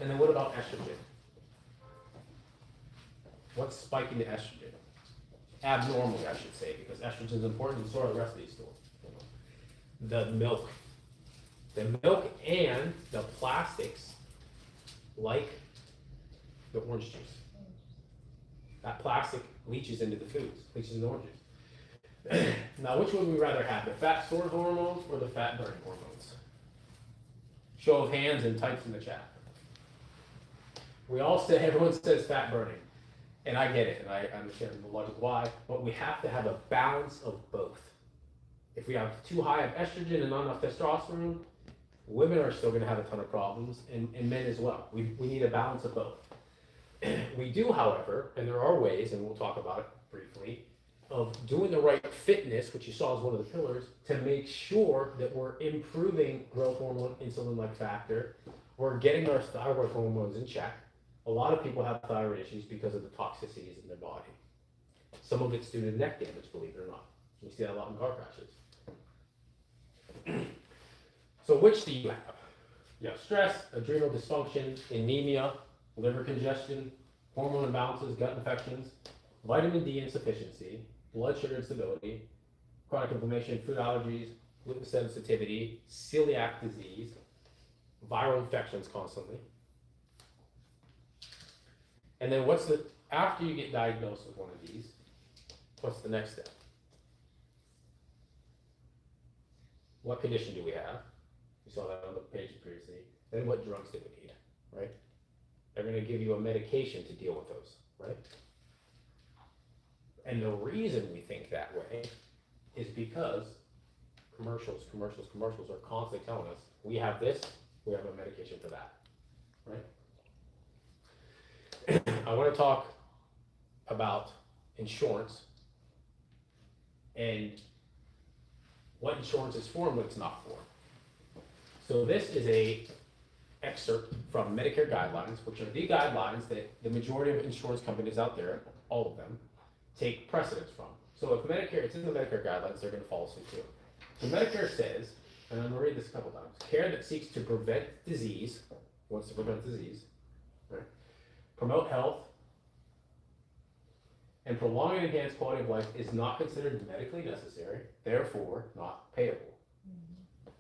And then what about estrogen? What's spiking the estrogen? Abnormally, I should say, because estrogen is important, and so are the rest of these stools. The milk. The milk and the plastics, like the orange juice. That plastic leaches into the foods, leaches into oranges. Now, which would we rather have, the fat storage hormones or the fat burning hormones? Show of hands and types in the chat. Everyone says fat burning, and I get it, and I understand the logic why, but we have to have a balance of both. If we have too high of estrogen and not enough testosterone, women are still gonna have a ton of problems, and men as well. We need a balance of both. We do, however, and there are ways, and we'll talk about it briefly, of doing the right fitness, which you saw as one of the pillars, to make sure that we're improving growth hormone, insulin-like factor, we're getting our thyroid hormones in check. A lot of people have thyroid issues because of the toxicities in their body. Some of it's due to neck damage, believe it or not. We see that a lot in car crashes. So which do you have? You have stress, adrenal dysfunction, anemia, liver congestion, hormone imbalances, gut infections, vitamin D insufficiency, blood sugar instability, chronic inflammation, food allergies, gluten sensitivity, celiac disease, viral infections constantly. And then after you get diagnosed with one of these, what's the next step? What condition do we have? We saw that on the page previously. Then what drugs do we need, right? They're gonna give you a medication to deal with those, right? And the reason we think that way is because commercials are constantly telling us, we have this, we have a medication for that, right? I wanna talk about insurance and what insurance is for and what it's not for. So this is a excerpt from Medicare guidelines, which are the guidelines that the majority of insurance companies out there, all of them, take precedence from. So if Medicare, it's in the Medicare guidelines, they're gonna follow suit too. So Medicare says, and I'm gonna read this a couple times, care that seeks to prevent disease, wants to prevent disease, right? Promote health, and prolong and enhance quality of life is not considered medically necessary, therefore not payable.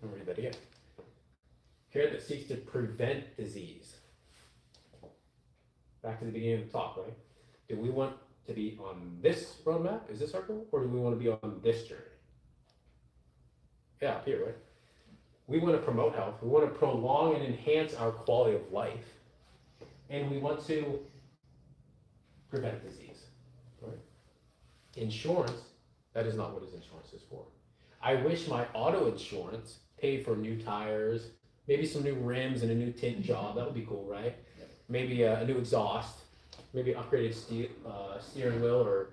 Let me read that again. Care that seeks to prevent disease. Back to the beginning of the talk, right? Do we want to be on this roadmap? Is this our goal? Or do we want to be on this journey? Yeah, up here, right? We want to promote health. We want to prolong and enhance our quality of life. And we want to prevent disease, right? Insurance, that is not what his insurance is for. I wish my auto insurance paid for new tires, maybe some new rims and a new tint job. That would be cool, right? Maybe a new exhaust, maybe upgraded steering wheel or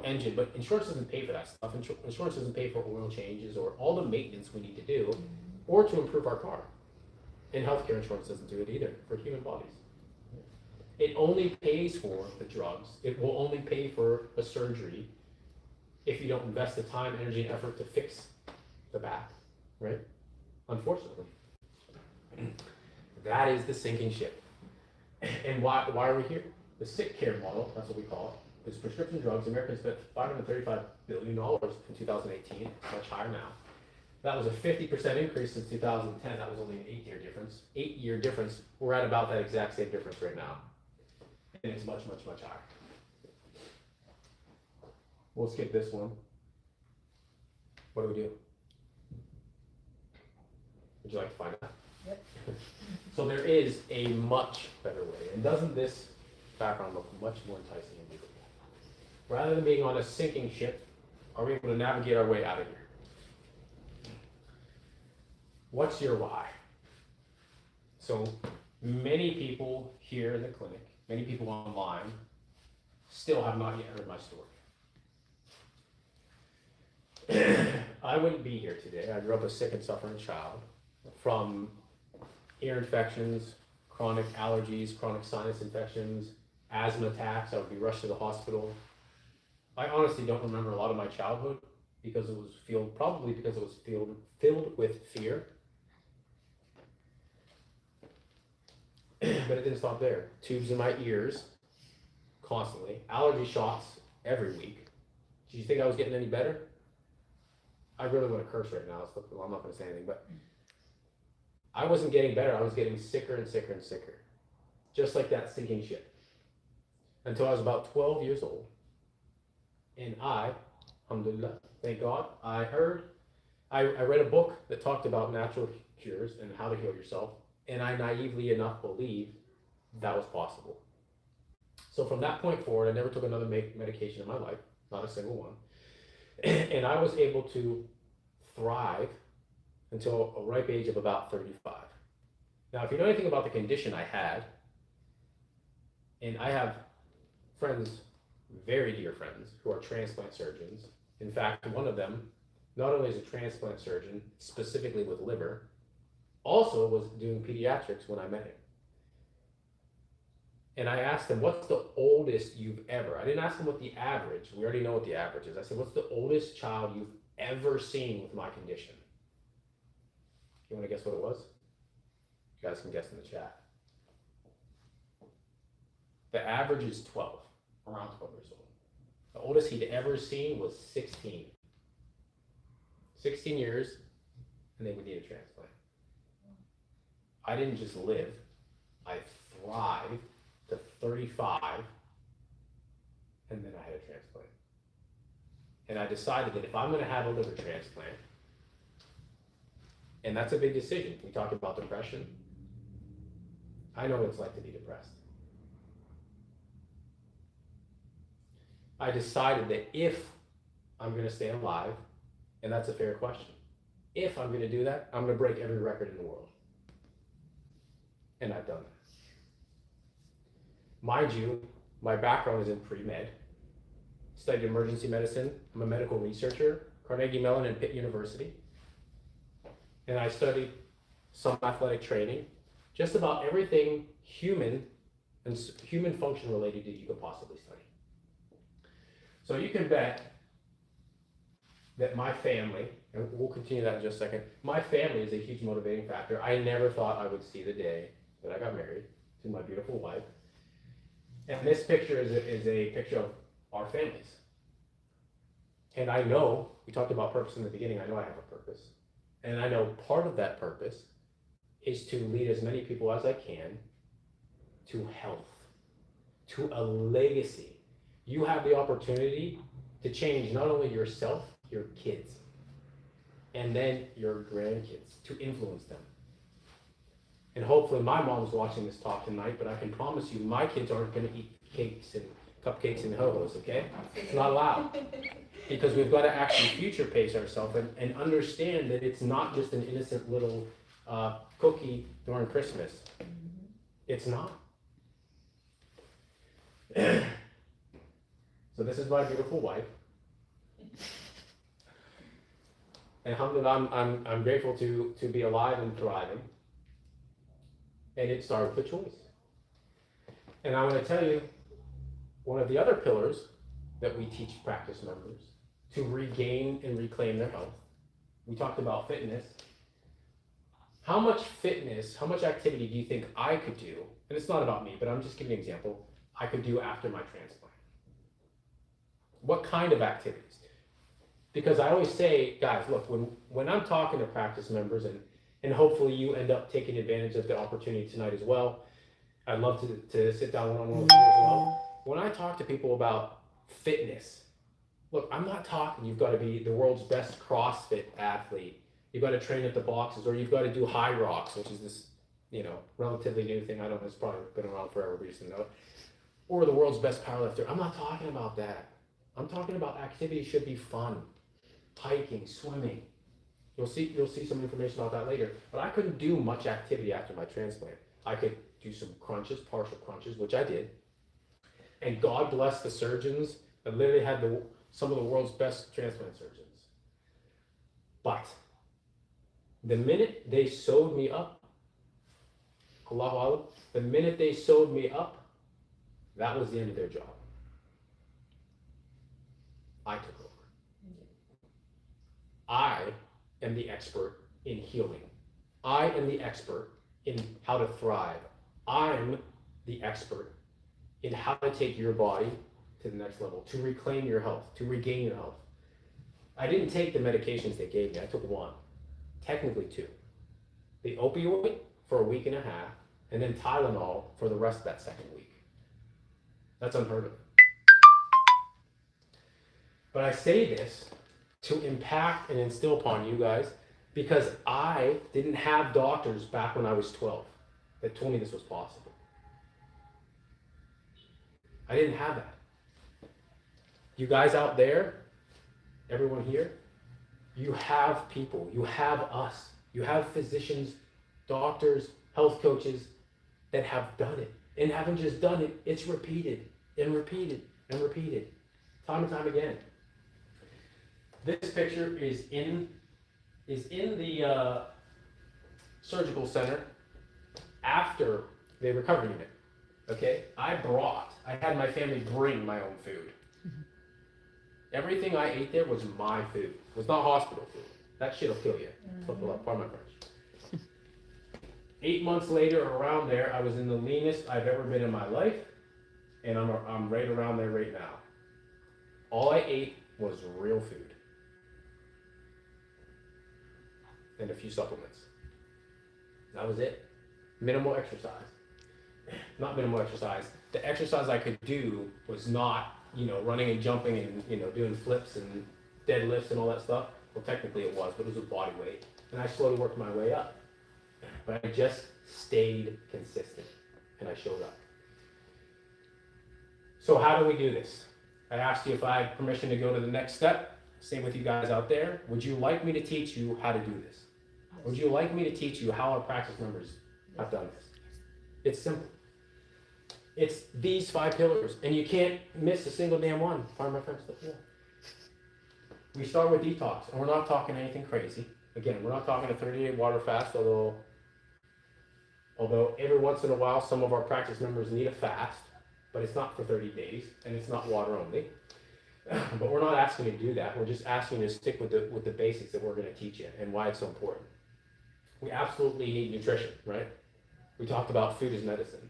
engine. But insurance doesn't pay for that stuff. Insurance doesn't pay for oil changes or all the maintenance we need to do, or to improve our car. And healthcare insurance doesn't do it either for human bodies. It only pays for the drugs. It will only pay for a surgery if you don't invest the time, energy, and effort to fix the back, right? Unfortunately. That is the sinking ship. And why are we here? The sick care model, that's what we call it, is prescription drugs. Americans spent $535 billion in 2018, much higher now. That was a 50% increase since 2010. That was only an 8-year difference. 8-year difference. We're at about that exact same difference right now. And it's much, much, much higher. We'll skip this one. What do we do? Would you like to find out? Yep. So there is a much better way. And doesn't this background look much more enticing and beautiful? Rather than being on a sinking ship, are we able to navigate our way out of here? What's your why? So many people here in the clinic, many people online, still have not yet heard my story. I wouldn't be here today. I grew up a sick and suffering child from ear infections, chronic allergies, chronic sinus infections, asthma attacks. I would be rushed to the hospital. I honestly don't remember a lot of my childhood because it was filled with fear. But it didn't stop there. Tubes in my ears constantly, allergy shots every week. Did you think I was getting any better? I really want to curse right now, so I'm not going to say anything, but I wasn't getting better. I was getting sicker and sicker and sicker, just like that sinking ship, until I was about 12 years old. And alhamdulillah, thank God, I read a book that talked about natural cures and how to heal yourself, and I naively enough believed that was possible. So from that point forward, I never took another medication in my life, not a single one. And I was able to thrive until a ripe age of about 35. Now, if you know anything about the condition I had, and I have friends, very dear friends, who are transplant surgeons. In fact, one of them not only is a transplant surgeon, specifically with liver, also was doing pediatrics when I met him. And I asked him, what's the oldest you've ever, I didn't ask him what the average, we already know what the average is. I said, what's the oldest child you've ever seen with my condition? You want to guess what it was? You guys can guess in the chat. The average is 12, around 12 years old. The oldest he'd ever seen was 16. 16 years, and they would need a transplant. I didn't just live, I thrived to 35, and then I had a transplant. And I decided that if I'm gonna have a liver transplant, and that's a big decision. We talked about depression. I know what it's like to be depressed. I decided that if I'm gonna stay alive, and that's a fair question, if I'm gonna do that, I'm gonna break every record in the world. And I've done that. Mind you, my background is in pre-med, studied emergency medicine. I'm a medical researcher, Carnegie Mellon and Pitt University. And I studied some athletic training, just about everything human and human function related that you could possibly study. So you can bet that my family, and we'll continue that in just a second, my family is a huge motivating factor. I never thought I would see the day that I got married to my beautiful wife. And this picture is a picture of our families. And I know, we talked about purpose in the beginning, I know I have a purpose. And I know part of that purpose is to lead as many people as I can to health, to a legacy. You have the opportunity to change not only yourself, your kids, and then your grandkids, to influence them. And hopefully my mom's watching this talk tonight, but I can promise you my kids aren't gonna eat cakes and cupcakes and ho-hos, okay? It's not allowed. Because we've got to actually future pace ourselves and understand that it's not just an innocent little cookie during Christmas. It's not. So this is my beautiful wife. And alhamdulillah, I'm grateful to be alive and thriving. And it started with a choice. And I want to tell you, one of the other pillars that we teach practice members to regain and reclaim their health. We talked about fitness. How much fitness, how much activity do you think I could do? And it's not about me, but I'm just giving an example. I could do after my transplant. What kind of activities? Because I always say, guys, look, when I'm talking to practice members, and hopefully you end up taking advantage of the opportunity tonight as well. I'd love to sit down one-on-one with you as well. When I talk to people about fitness, look, I'm not talking you've got to be the world's best CrossFit athlete. You've got to train at the boxes, or you've got to do high rocks, which is this, relatively new thing. I don't know, it's probably been around forever, but you just know it. Or the world's best powerlifter. I'm not talking about that. I'm talking about activity should be fun. Hiking, swimming. You'll see some information about that later. But I couldn't do much activity after my transplant. I could do some crunches, partial crunches, which I did. And God bless the surgeons that literally had some of the world's best transplant surgeons. But the minute they sewed me up, Allahu Alam, the minute they sewed me up, that was the end of their job. I took over. I am the expert in healing. I am the expert in how to thrive. I'm the expert in how to take your body to the next level, to reclaim your health, to regain your health. I didn't take the medications they gave me. I took one, technically two. The opioid for a week and a half, and then Tylenol for the rest of that second week. That's unheard of. But I say this to impact and instill upon you guys, because I didn't have doctors back when I was 12 that told me this was possible. I didn't have that. You guys out there, everyone here, you have people, you have us You have physicians, doctors, health coaches that have done it, and haven't just done it, it's repeated and repeated and repeated, time and time again. This picture is in the surgical center after the recovery unit. Okay, I had my family bring my own food. Everything I ate there was my food. It was not hospital food. That shit'll kill you. Pardon my French. 8 months later, around there, I was in the leanest I've ever been in my life, and I'm right around there right now. All I ate was real food and a few supplements. That was it. Minimal exercise. Not minimal exercise. The exercise I could do was not, running and jumping and, doing flips and deadlifts and all that stuff. Well, technically it was, but it was with body weight. And I slowly worked my way up. But I just stayed consistent and I showed up. So how do we do this? I asked you if I had permission to go to the next step. Same with you guys out there. Would you like me to teach you how to do this? Would you like me to teach you how our practice members have done this? It's simple. It's these 5 pillars, and you can't miss a single damn one. Pardon my French. Yeah. We start with detox, and we're not talking anything crazy. Again, we're not talking a 30-day water fast, although every once in a while some of our practice members need a fast, but it's not for 30 days, and it's not water only. But we're not asking you to do that. We're just asking you to stick with the basics that we're going to teach you and why it's so important. We absolutely need nutrition, right? We talked about food as medicine.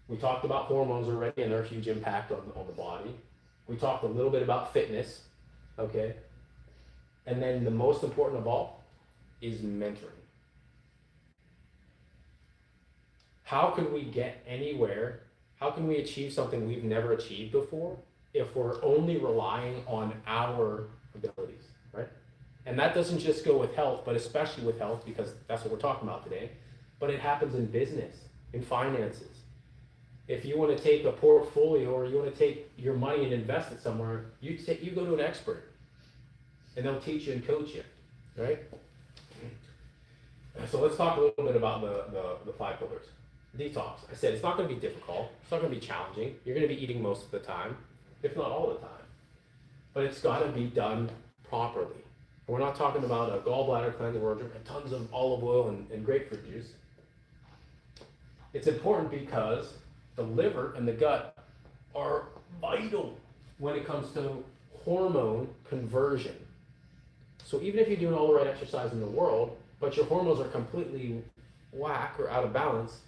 We talked about hormones already and their huge impact on the body. We talked a little bit about fitness, okay? And then the most important of all is mentoring. How can we get anywhere? How can we achieve something we've never achieved before if we're only relying on our abilities, right? And that doesn't just go with health, but especially with health, because that's what we're talking about today. But it happens in business, in finances. If you want to take a portfolio or you want to take your money and invest it somewhere, you go to an expert and they'll teach you and coach you, right? So let's talk a little bit about the 5 pillars. Detox. I said it's not going to be difficult. It's not going to be challenging. You're going to be eating most of the time, if not all the time. But it's got to be done properly. We're not talking about a gallbladder cleanse where we're drinking tons of olive oil and grapefruit juice. It's important because the liver and the gut are vital when it comes to hormone conversion. So even if you're doing all the right exercise in the world, but your hormones are completely whack or out of balance,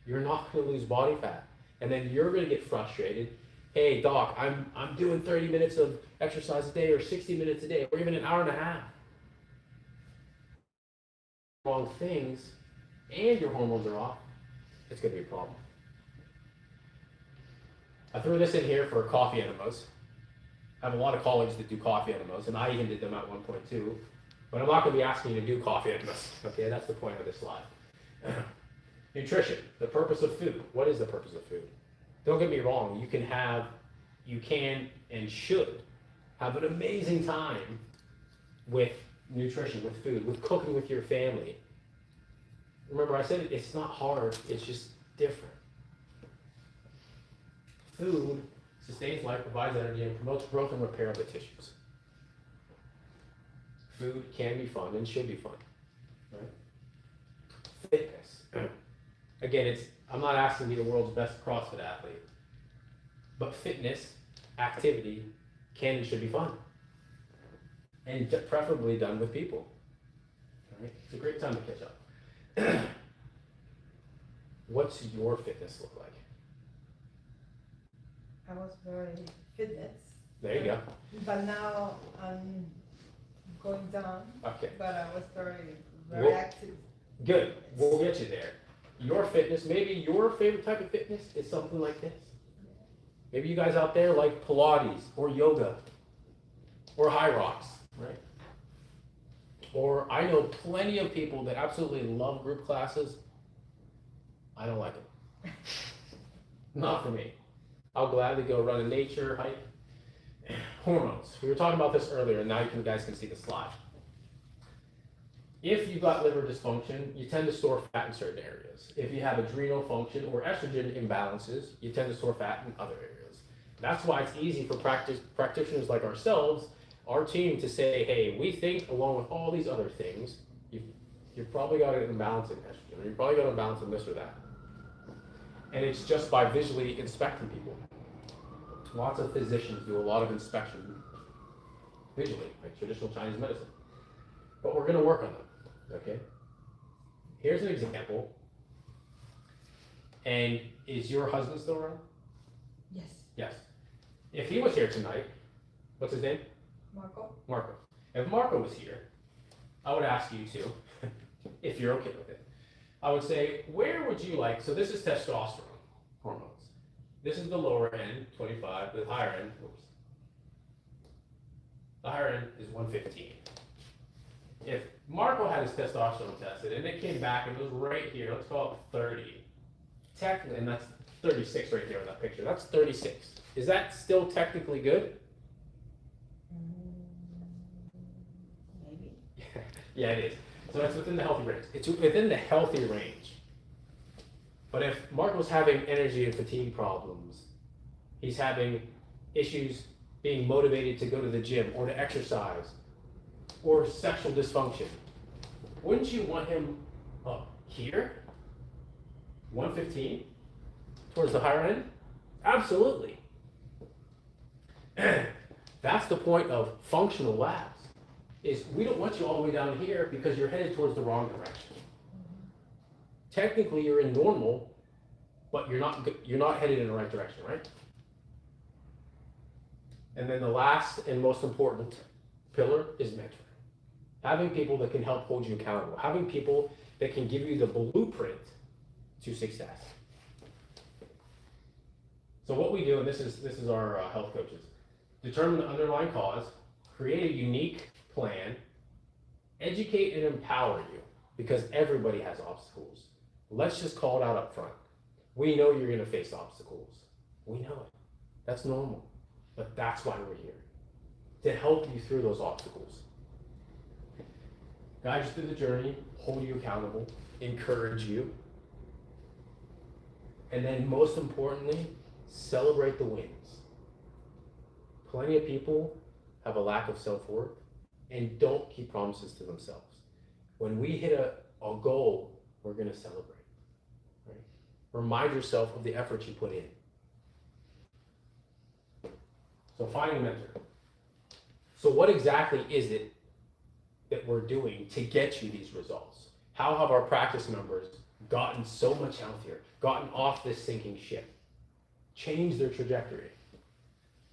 you're not going to lose body fat. And then you're going to get frustrated. Hey, doc, I'm doing 30 minutes of exercise a day or 60 minutes a day or even an hour and a half. Wrong things and your hormones are off, it's going to be a problem. I threw this in here for coffee enemas. I have a lot of colleagues that do coffee enemas, and I even did them at one point too. But I'm not going to be asking you to do coffee enemas. Okay, that's the point of this slide. Nutrition, the purpose of food. What is the purpose of food? Don't get me wrong, you can and should have an amazing time with nutrition, with food, with cooking with your family. Remember, I said it's not hard, it's just different. Food sustains life, provides energy, and promotes growth and repair of the tissues. Food can be fun and should be fun, right? Fitness. Again, I'm not asking to be the world's best CrossFit athlete, but fitness, activity, can and should be fun. And preferably done with people. Right? It's a great time to catch up. What's your fitness look like? I was very fitness. There you go. But now I'm going down. Okay. But I was very Well, active. Good. We'll get you there. Your fitness, maybe your favorite type of fitness is something like this. Maybe you guys out there like Pilates or yoga or high rocks, right? Or I know plenty of people that absolutely love group classes. I don't like them. Not for me. I'll gladly go run in nature, hike. Hormones. We were talking about this earlier, and now you guys can see the slide. If you've got liver dysfunction, you tend to store fat in certain areas. If you have adrenal function or estrogen imbalances, you tend to store fat in other areas. That's why it's easy for practitioners like ourselves, our team, to say, hey, we think along with all these other things, you've probably got an imbalance in estrogen, or you've probably got an imbalance in this or that. And it's just by visually inspecting people. Lots of physicians do a lot of inspection visually, like traditional Chinese medicine. But we're gonna work on them, okay? Here's an example. And is your husband still around? Yes. Yes. If he was here tonight, what's his name? Marco? Marco. If Marco was here, I would ask you to, if you're okay with it. I would say, where would you like, so this is testosterone hormones. This is the lower end, 25, the higher end, oops. The higher end is 115. If Marco had his testosterone tested and it came back and it was right here, let's call it 30. Technically, and that's 36 right there in that picture. That's 36. Is that still technically good? Maybe. Yeah, it is. So it's within the healthy range. It's within the healthy range. But if Marco's having energy and fatigue problems, he's having issues being motivated to go to the gym or to exercise, or sexual dysfunction, wouldn't you want him up here? 115? Towards the higher end? Absolutely. That's the point of functional labs, is we don't want you all the way down here because you're headed towards the wrong direction. Technically, you're in normal, but you're not headed in the right direction, right? And then the last and most important pillar is mentoring. Having people that can help hold you accountable. Having people that can give you the blueprint to success. So what we do, and this is our health coaches, determine the underlying cause, create a unique plan, educate and empower you, because everybody has obstacles. Let's just call it out up front. We know you're going to face obstacles. We know it. That's normal. But that's why we're here, to help you through those obstacles. Guide you through the journey, hold you accountable, encourage you, and then most importantly, celebrate the wins. Plenty of people have a lack of self-worth and don't keep promises to themselves. When we hit a goal, we're going to celebrate. Right? Remind yourself of the effort you put in. So find a mentor. So what exactly is it that we're doing to get you these results? How have our practice members gotten so much healthier, gotten off this sinking ship, changed their trajectory?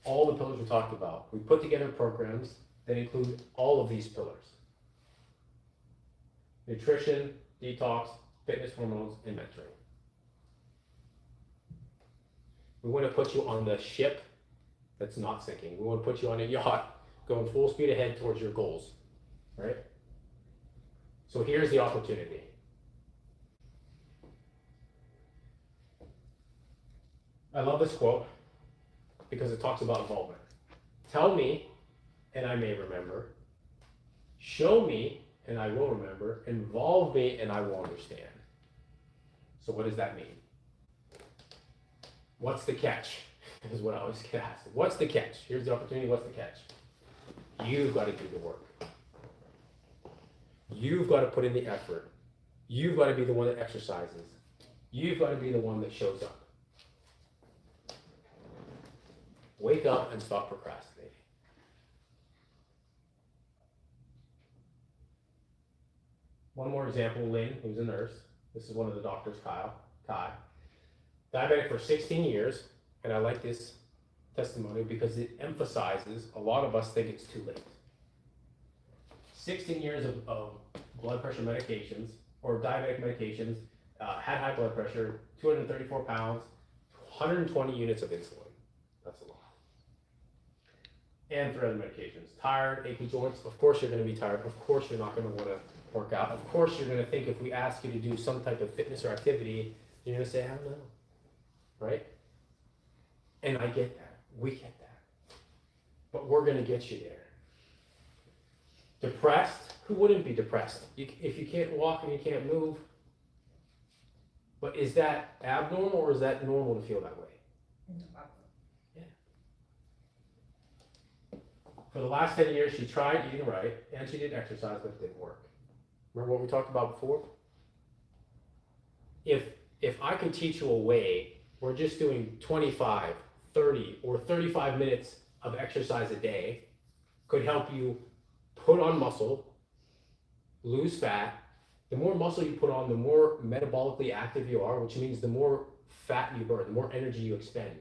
All the pillars we talked about. We put together programs that include all of these pillars: nutrition, detox, fitness, hormones, and mentoring. We want to put you on the ship that's not sinking. We want to put you on a yacht going full speed ahead towards your goals, right? So here's the opportunity. I love this quote because it talks about involvement. Tell me, and I may remember. Show me, and I will remember. Involve me, and I will understand. So what does that mean? What's the catch? Is what I always get asked. What's the catch? Here's the opportunity. What's the catch? You've got to do the work. You've got to put in the effort. You've got to be the one that exercises. You've got to be the one that shows up. Wake up and stop procrastinating. One more example, Lynn, who's a nurse. This is one of the doctors, Kai. Diabetic for 16 years, and I like this testimony because it emphasizes a lot of us think it's too late. 16 years of blood pressure medications, or diabetic medications, had high blood pressure, 234 pounds, 120 units of insulin. That's a lot. And for other medications, tired, achy joints. Of course you're going to be tired. Of course you're not going to want to work out. Of course you're going to think if we ask you to do some type of fitness or activity, you're going to say, I don't know. Right? And I get that. We get that. But we're going to get you there. Depressed? Who wouldn't be depressed? If you can't walk and you can't move. But is that abnormal or is that normal to feel that way? Yeah. For the last 10 years, she tried eating right and she did exercise, but it didn't work. Remember what we talked about before? If I can teach you a way, we're just doing 25, 30, or 35 minutes of exercise a day, could help you put on muscle, lose fat. The more muscle you put on, the more metabolically active you are, which means the more fat you burn, the more energy you expend.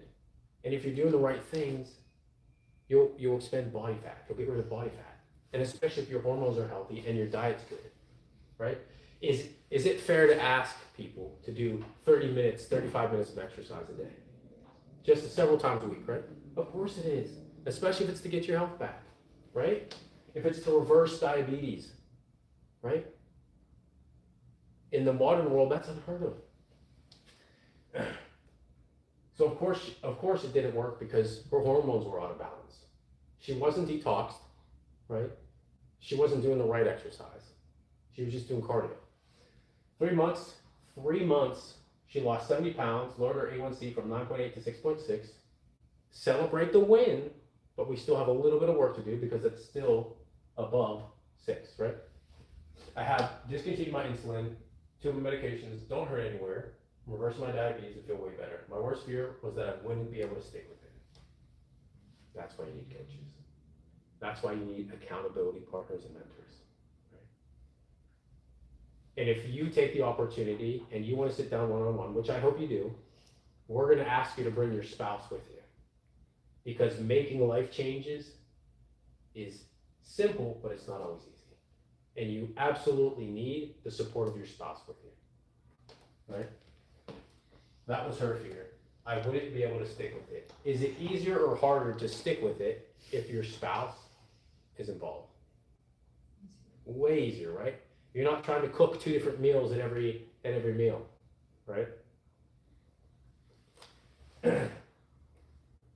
And if you're doing the right things, you'll expend body fat. You'll get rid of body fat. And especially if your hormones are healthy and your diet's good, right? Is it fair to ask people to do 30 minutes, 35 minutes of exercise a day? Just several times a week, right? Of course it is. Especially if it's to get your health back, right? If it's to reverse diabetes, right? In the modern world, that's unheard of. So of course it didn't work because her hormones were out of balance. She wasn't detoxed, right? She wasn't doing the right exercise. She was just doing cardio. 3 months, she lost 70 pounds, lowered her A1C from 9.8 to 6.6. Celebrate the win, but we still have a little bit of work to do because it's still above 6, right? I have discontinued my insulin, 2 of my medications, don't hurt anywhere, reversed my diabetes and feel way better. My worst fear was that I wouldn't be able to stick with it. That's why you need coaches. That's why you need accountability partners and mentors. And if you take the opportunity and you want to sit down one-on-one, which I hope you do, we're going to ask you to bring your spouse with you. Because making life changes is simple, but it's not always easy. And you absolutely need the support of your spouse with you, right? That was her fear. I wouldn't be able to stick with it. Is it easier or harder to stick with it if your spouse is involved? Way easier, right? You're not trying to cook 2 different meals at every meal, right?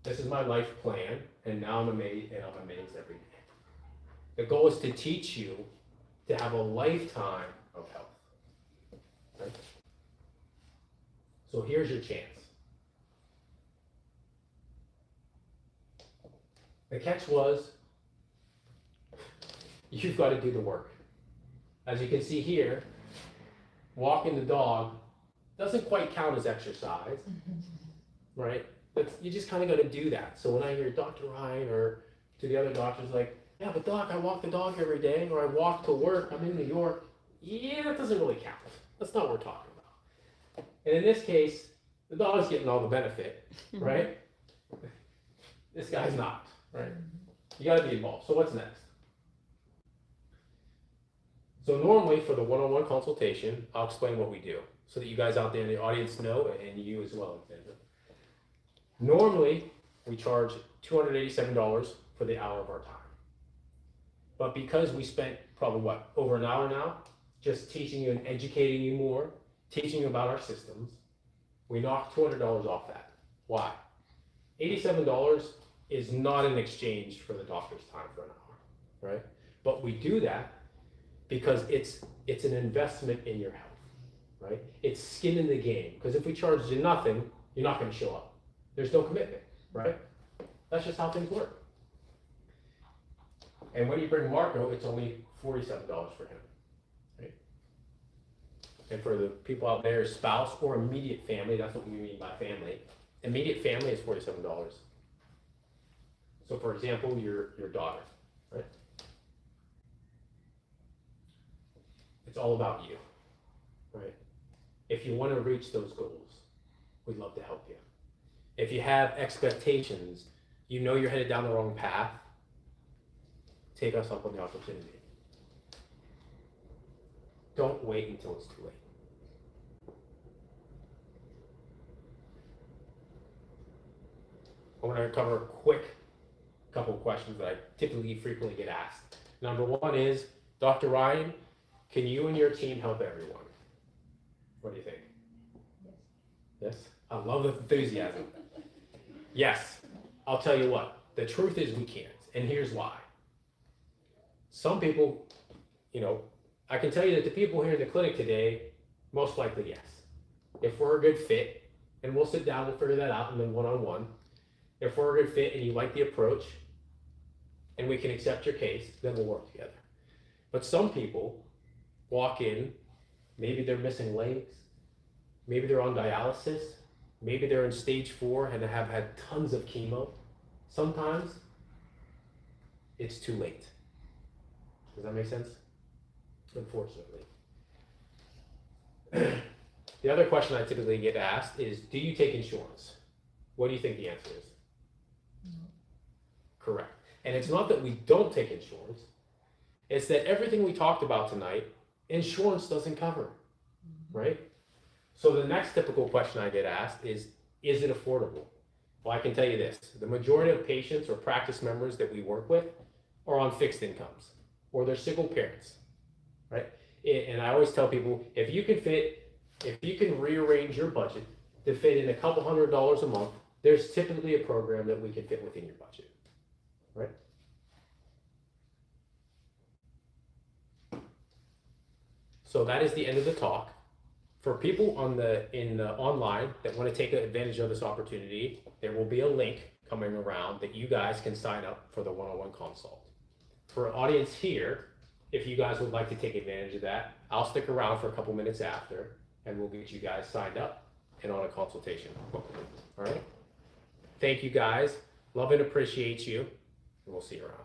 This is my life plan, and now I'm amazed every day. The goal is to teach you to have a lifetime of health, right? So here's your chance. The catch was, you've got to do the work. As you can see here, walking the dog doesn't quite count as exercise, right? But you just kind of got to do that. So when I hear Dr. Ryan or to the other doctors like, yeah, but doc, I walk the dog every day, or I walk to work, I'm in New York. Yeah, that doesn't really count. That's not what we're talking about. And in this case, the dog's getting all the benefit, right? This guy's not, right? You got to be involved. So what's next? So normally for the one-on-one consultation, I'll explain what we do so that you guys out there in the audience know, and you as well. Normally, we charge $287 for the hour of our time. But because we spent probably over an hour now, just teaching you and educating you more, teaching you about our systems, we knocked $200 off that. Why? $87 is not an exchange for the doctor's time for an hour, right? But we do that because it's an investment in your health, right? It's skin in the game. Because if we charge you nothing, you're not going to show up. There's no commitment, right? That's just how things work. And when you bring Marco, it's only $47 for him, right? And for the people out there, spouse or immediate family, that's what we mean by family. Immediate family is $47. So for example, your daughter, right? It's all about you, right? If you want to reach those goals, we'd love to help you. If you have expectations, you know you're headed down the wrong path, take us up on the opportunity. Don't wait until it's too late. I want to cover a quick couple of questions that I typically frequently get asked. Number one is, Dr. Ryan, can you and your team help everyone? What do you think? Yes? I love the enthusiasm. Yes. I'll tell you what, the truth is we can't, and here's why. Some people, you know, I can tell you that the people here in the clinic today, most likely yes. If we're a good fit, and we'll sit down, we'll figure that out, and then one-on-one. If we're a good fit and you like the approach, and we can accept your case, then we'll work together. But some people walk in, maybe they're missing legs, maybe they're on dialysis, maybe they're in stage 4 and have had tons of chemo. Sometimes it's too late. Does that make sense? Unfortunately. The other question I typically get asked is, do you take insurance? What do you think the answer is? No. Correct. And it's not that we don't take insurance, it's that everything we talked about tonight, insurance doesn't cover, right? So the next typical question I get asked is it affordable? Well, I can tell you this, the majority of patients or practice members that we work with are on fixed incomes, or they're single parents, right? And I always tell people, if you can rearrange your budget to fit in a couple $100s a month, there's typically a program that we can fit within your budget, right? So that is the end of the talk. For people online that want to take advantage of this opportunity, there will be a link coming around that you guys can sign up for the one-on-one consult. For audience here, if you guys would like to take advantage of that, I'll stick around for a couple minutes after, and we'll get you guys signed up and on a consultation. All right? Thank you guys. Love and appreciate you, and we'll see you around.